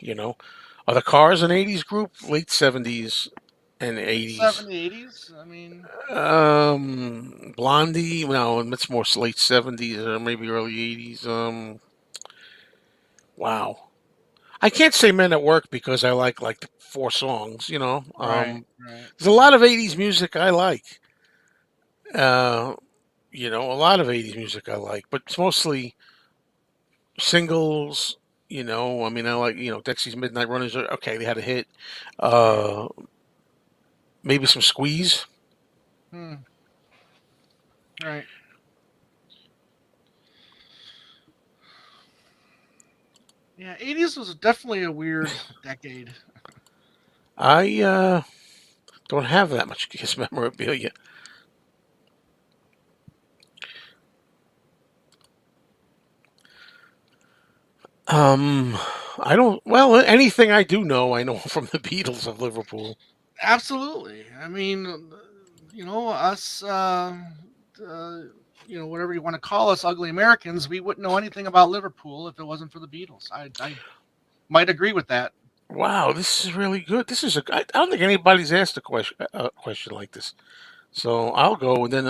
Are the Cars an '80s group? Late '70s and '80s.
70s, 80s. I mean,
Blondie. No, it's more late '70s or maybe early '80s. Wow. I can't say Men at Work because I like the four songs.
right, right,
There's a lot of '80s music I like. Uh, a lot of '80s music I like, but it's mostly singles. I mean, I like Dexy's Midnight Runners. Okay, they had a hit.
right.
Uh, maybe some Squeeze.
Hmm, right. Yeah, '80s was definitely a weird decade.
I Don't have that much Kiss memorabilia. Um, I don't. Well, anything I do know, I know from the Beatles of Liverpool.
Absolutely. I mean, us, uh, whatever you want to call us, ugly Americans, we wouldn't know anything about Liverpool if it wasn't for the Beatles. I might agree with that.
Wow, this is really good. This is a. I don't think anybody's asked a question like this. So I'll go, and then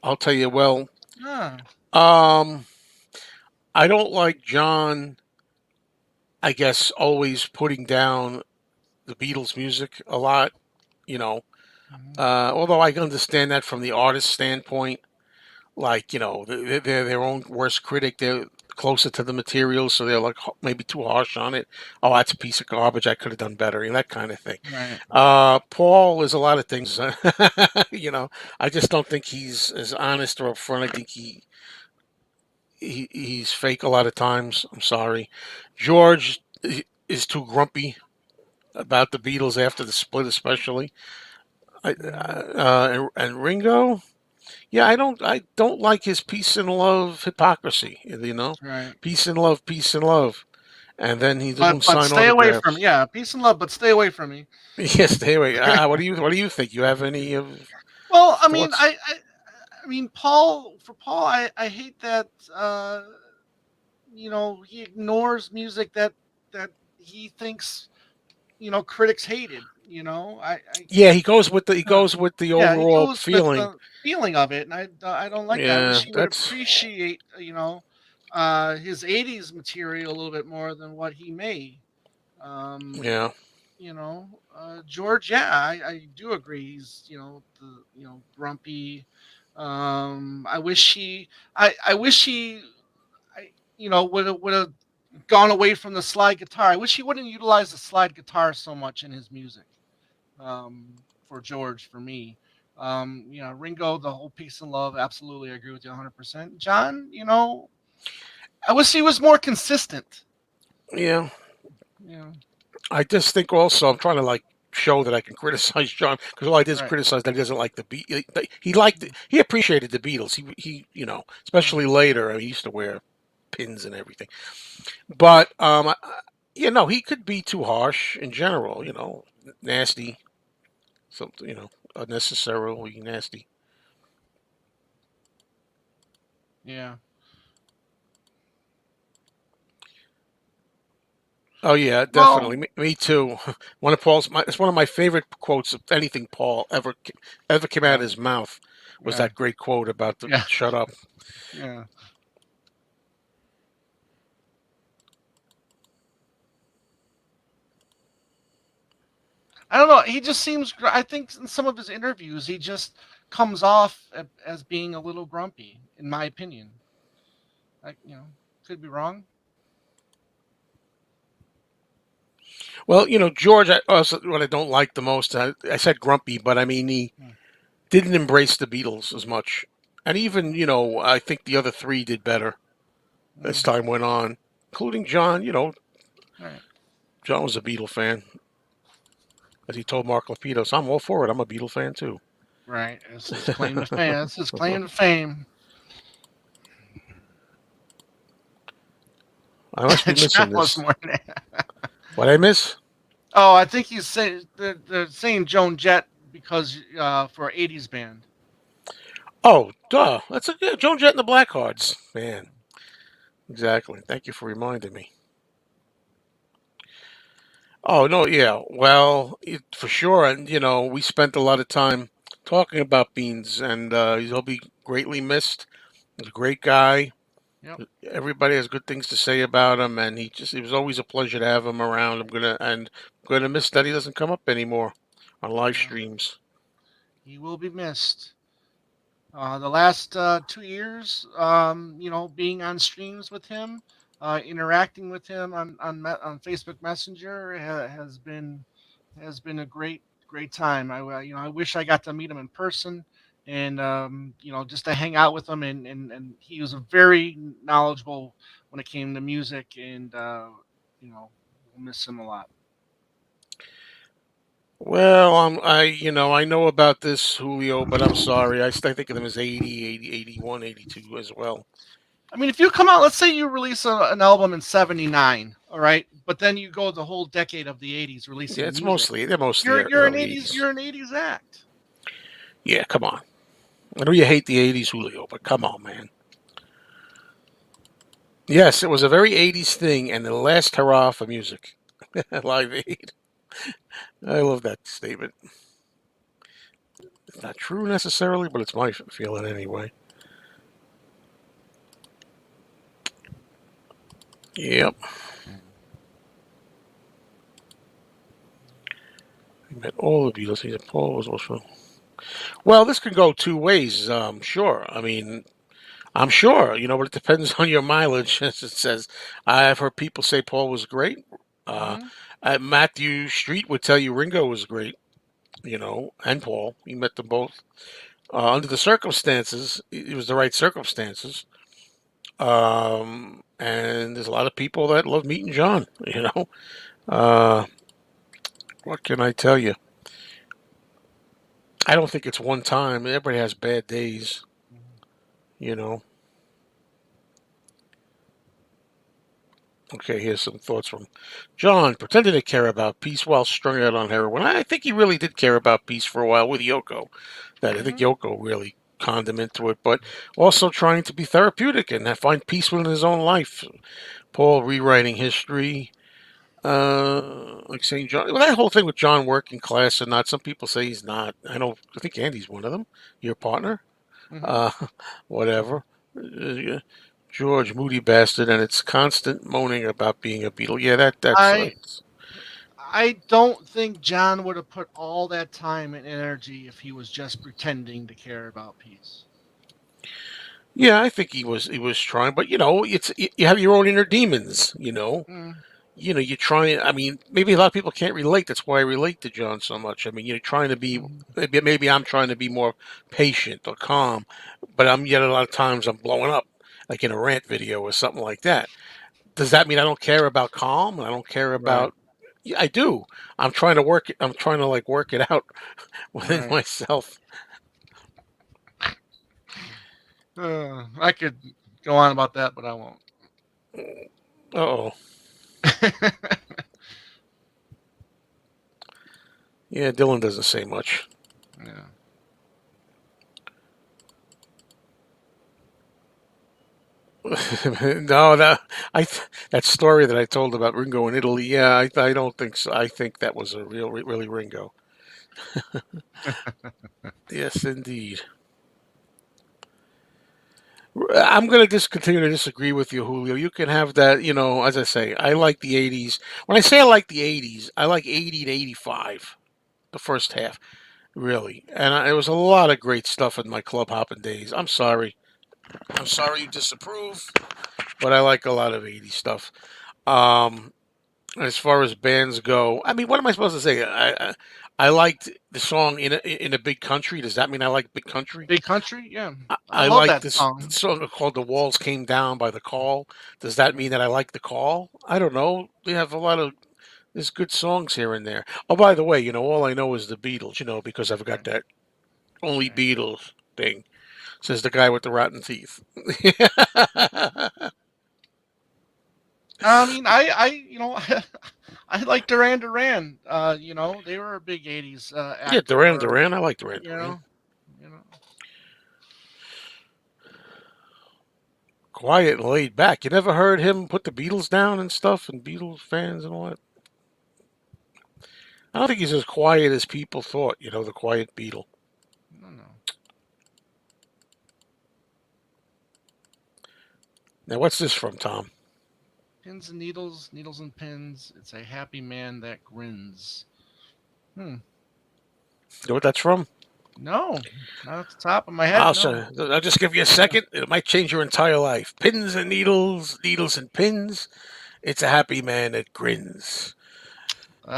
I'll tell you. Well,
Ah,
um, I don't like John. I guess always putting down the Beatles music a lot. You know,
mhm,
although I can understand that from the artist standpoint, like they're their own worst critic. They're closer to the material, so they're like maybe too harsh on it. Oh, that's a piece of garbage. I could have done better, and that kind of thing.
right.
Paul is a lot of things. you know, I just don't think he's as honest or upfront. I think he's fake a lot of times. I'm sorry. George is too grumpy about the Beatles after the split, especially.
Mhm,
And Ringo, yeah, I don't like his peace and love hypocrisy.
right.
Peace and love, peace and love, and then he
But
won't
but
sign
stay away from
autographs.
yeah, peace and love, but stay away from me.
Yes, anyway, what do you think? You have any
Well, I mean,
thoughts?
I mean, Paul, I hate that. He ignores music that he thinks critics hated.
Yeah, he
Uh,
goes with the
yeah, he
overall
goes with
feeling.
the feeling of it, and I don't like that. I wish
Yeah,
he would
that's
appreciate his '80s material a little bit more than what he may. Um,
yeah.
George, yeah, I do agree. He's grumpy. I wish I wish he I would have gone away from the slide guitar. I wish he wouldn't utilize the slide guitar so much in his music. For George, for me, Ringo, the whole peace and love, absolutely, I agree with you 100%. John, I wish he was more consistent.
Yeah,
Yeah,
I just think also I'm trying to like show that I can criticize John because all I did is
right.
criticize that he doesn't like the beat. He liked it. He appreciated the Beatles. He
Yeah,
especially later. I mean, he used to wear pins and everything. But he could be too harsh in general. Nasty, something unnecessarily nasty.
yeah.
Oh yeah,
Well,
definitely. Me too. It's one of my favorite quotes of anything Paul ever came out of
yeah,
his mouth was
yeah,
that great quote about the
yeah,
shut up.
yeah. I don't know. He just seems. I think in some of his interviews, he just comes off as being a little grumpy, in my opinion. Could be wrong.
Well, George. Also, what I don't like the most, I said grumpy, but I mean he
Hmm,
didn't embrace the Beatles as much, and even I think the other three did better as
hmm,
time went on, including John.
right,
John was a Beatle fan, as he told Mark Lapidus. I'm all for it. I'm a Beatle fan too.
right. It's his claim to fame. That's his claim to fame.
I must be
John
missing
was
this.
more than
What I miss?
Oh, I think he's saying they're saying Joan Jett because for '80s band.
Oh, duh. That's a good Joan Jett and the Blackhearts. Man, exactly. Thank you for reminding me. Oh no, yeah. Well, for sure, and we spent a lot of time talking about Beans, and he'll be greatly missed. He's a great guy.
Yep.
Everybody has good things to say about him, and it was always a pleasure to have him around. I'm gonna miss that he doesn't come up anymore on live
Yeah.
streams.
He will be missed. The last 2 years, being on streams with him, interacting with him on Facebook Messenger has been a great time. I wish I got to meet him in person, and just to hang out with him, and he was a very knowledgeable when it came to music, and we'll miss him a lot.
Well, I know about this Julio, but I'm sorry. I think of them as 80, 80, 81, 82 as well.
I mean, if you come out, let's say you release an album in '79, all right, but then you go the whole decade of the '80s
Yeah,
releasing
it's
music.
mostly they're mostly
You're an
early
'80s
'80s.
you're an '80s act.
Yeah, come on. I know you hate the '80s, Julio, but come on, man. Yes, it was a very '80s thing, and the last hurrah for music. Live Aid. I love that statement. It's not true necessarily, but it's my feeling anyway. Yep. He met all the Beatles. He said Paul was also. Well, this could go two ways. Sure. I mean, I'm sure, but it depends on your mileage, as it says. I've heard people say Paul was great. Uh,
Mm-hmm.
Matthew Street would tell you Ringo was great, and Paul. He met them both. Under the circumstances, it was the right circumstances. And there's a lot of people that love meeting John, Uh, what can I tell you? I don't think it's one time. Everybody has bad days, you know. Okay, here's some thoughts from John. Pretending to care about peace while strung out on heroin. I think he really did care about peace for a while with Yoko. That I think
Mm-hmm.
Yoko really conned him into it, but also trying to be therapeutic and find peace within his own life. Paul rewriting history. Like saying John. Well, that whole thing with John working class or not. Some people say he's not. I don't. I think Andy's one of them. Your partner.
Mm-hmm.
Uh, whatever. Yeah. George, moody bastard, and it's constant moaning about being a Beatle. Yeah, that's
I I don't think John would have put all that time and energy if he was just pretending to care about peace.
yeah. I think he was trying, but you have your own inner demons.
Mm,
You try. I mean, maybe a lot of people can't relate. That's why I relate to John so much. I mean, you're trying to be.
mm,
Maybe I'm trying to be more patient or calm, but I'm yet a lot of times I'm blowing up, like in a rant video or something like that. Does that mean I don't care about calm? I don't care
right,
about. Yeah, I do. I'm trying to work it. I'm trying to like work it out within
right.
myself.
I could go on about that, but I won't.
Oh, yeah. Dylan doesn't say much.
Yeah.
No, that story that I told about Ringo in Italy. Yeah, I don't think so. I think that was a really Ringo. Yes, indeed. I'm going to just continue to disagree with you, Julio. You can have that. As I say, I like the '80s. When I say I like the '80s, I like '80 to '85, the first half, really. And there was a lot of great stuff in my club hopping days. I'm sorry. I'm sorry you disapprove, but I like a lot of '80s stuff. Um, as far as bands go, I mean, what am I supposed to say? I liked the song in a big country. Does that mean I like big country?
Big Country, yeah, I
I
love
like
that
this
song.
song called "The Walls Came Down" by The Call. Does that mean that I like The Call? I don't know. We have a lot of there's good songs here and there. Oh, by the way, all I know is the Beatles. Because I've got
Right,
that only
right.
Beatles thing. Says the guy with the rotten teeth.
I mean, I like Duran Duran. They were a big '80s
Yeah,
act
Duran
for
Duran. I like Duran
you
Duran.
know, you know.
Quiet and laid back. You never heard him put the Beatles down and stuff, and Beatles fans and all that. I don't think he's as quiet as people thought. The quiet Beatle.
No, no.
Now, what's this from, Tom?
Pins and needles, needles and pins. It's a happy man that grins. Hmm.
You know what that's from?
No, not at the top of my head.
I'll
No.
show you. I'll just give you a second. It might change your entire life. Pins and needles, needles and pins. It's a happy man that grins.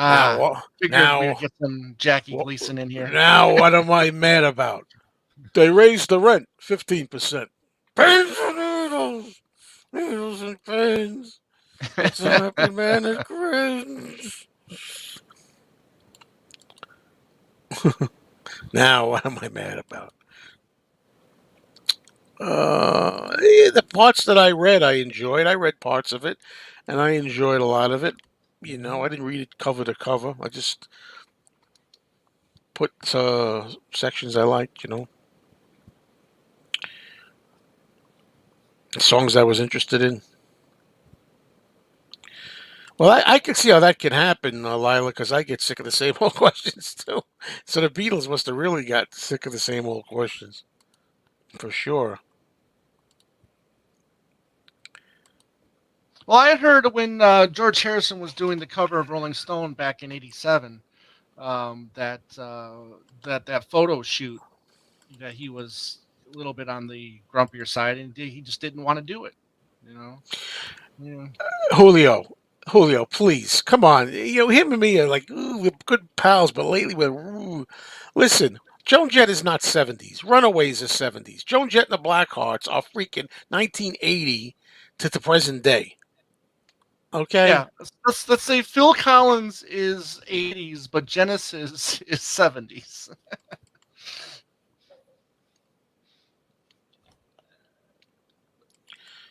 Now,
Ah, figured we would
now,
get some Jackie Gleason in here.
now, what am I mad about? They raised the rent 15%. Pins and needles, needles and pins. It's a happy man that grins. Now, what am I mad about? The parts that I read, I enjoyed. I read parts of it, and I enjoyed a lot of it.
Hmm.
I didn't read it cover to cover. I just put sections I liked. Songs I was interested in. Well, I can see how that can happen, Lila, because I get sick of the same old questions too. So the Beatles must have really got sick of the same old questions, for sure.
Well, I had heard when George Harrison was doing the cover of Rolling Stone back in '87 that that photo shoot that he was a little bit on the grumpier side, and he just didn't want to do it. You know. Yeah.
Julio, Julio, please, come on. Him and me are like, ooh, we're good pals, but lately we're, ooh. Listen, Joan Jett is not 70s. Runaways is 70s. Joan Jett and the Blackhearts are freaking 1980 to the present day. Okay?
Yeah, let's say Phil Collins is '80s, but Genesis is '70s.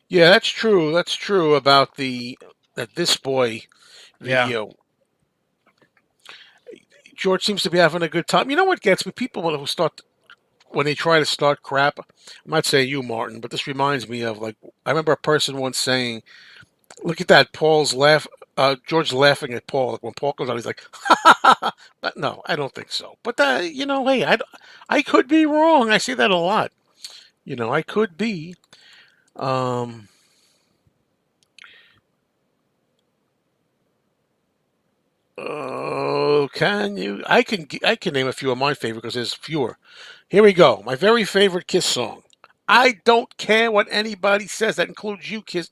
Yeah, that's true. That's true about the that This Boy
Yeah,
video. George seems to be having a good time. You know what gets me? People who start when they try to start crap. I'm not saying you, Martin, but this reminds me of like I remember a person once saying, "Look at that, Paul's laugh." George laughing at Paul. Like when Paul comes out, he's like, But no, I don't think so. But hey, I could be wrong. I see that a lot. I could be. Um, can you? I can name a few of my favorite because there's fewer. Here we go. My very favorite Kiss song. I don't care what anybody says. That includes you, Kiss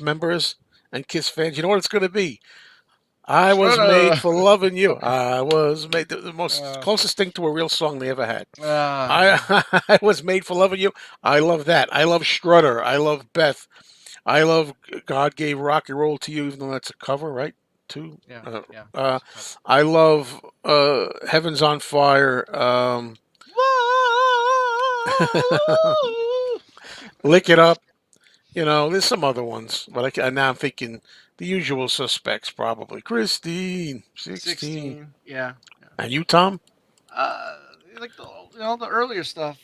members and Kiss fans. You know what it's going to be. I was made
Shredder.
for loving you.
Okay.
I was made the most
Uh,
closest thing to a real song they ever had.
okay.
I was made for loving you. I love that. I love Strutter. I love Beth. I love God gave rock and roll to you, even though that's a cover, right? Too.
Yeah, yeah.
Uh,
It's a cover.
I love Heaven's on Fire.
Whoa!
Lick It Up. There's some other ones, but now I'm thinking the usual suspects probably. Christine, 16.
16. Yeah, yeah.
And you, Tom?
Uh, like the earlier stuff.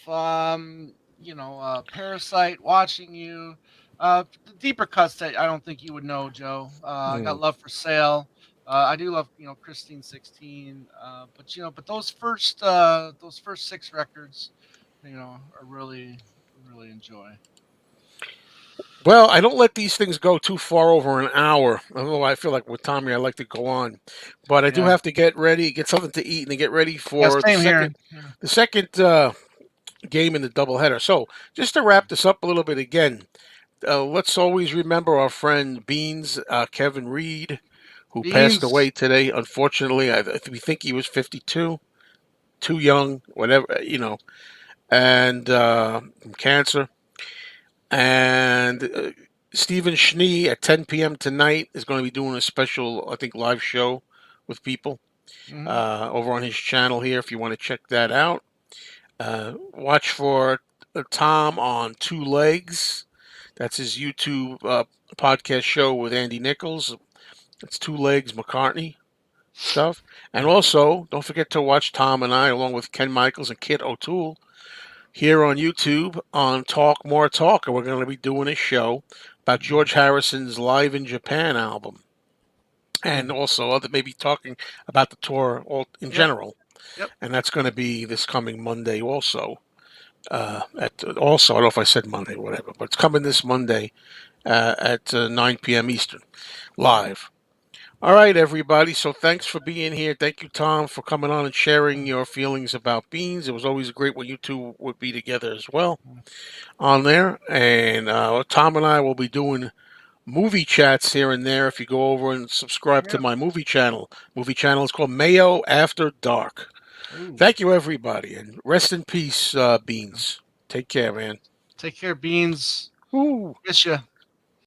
Parasite, Watching You. The deeper cuts that I don't think you would know, Joe. I
Hmm.
got Love for Sale. I do love Christine 16. But those first six records, I really enjoy.
Well, I don't let these things go too far over an hour. Although I feel like with Tommy, I like to go on, but I do
Yeah,
have to get ready, get something to eat, and to get ready
yeah,
for the
same
second,
here. Yeah.
the second game in the doubleheader. So, just to wrap this up a little bit again, let's always remember our friend Beans, Kevin Reed, who passed
Beans.
away today. Unfortunately, we think he was 52, too young, whatever, and from cancer. And Stephen Schnee at 10 p.m. tonight is going to be doing a special, I think, live show with people
Hmm.
over on his channel here if you want to check that out. Watch for Tom on Two Legs. That's his YouTube podcast show with Andy Nichols. It's Two Legs McCartney stuff. And also, don't forget to watch Tom and I, along with Ken Michaels and Kit O'Toole, here on YouTube on Talk More Talk. And we're going to be doing a show about George Harrison's Live in Japan album. And
Hmm.
also other maybe talking about the tour all in
Yep.
general.
Yep.
And that's going to be this coming Monday also. I don't know if I said Monday, whatever, but it's coming this Monday at 9 p.m. Eastern, live. All right, everybody. So thanks for being here. Thank you, Tom, for coming on and sharing your feelings about beans. It was always great when you two would be together as well on there. And Tom and I will be doing movie chats here and there. If you go over and subscribe to
Yep.
my movie channel is called Mayo After Dark.
Ooh.
Thank you, everybody, and rest in peace, Beans. Take care, man.
Take care, Beans.
Ooh.
Miss you.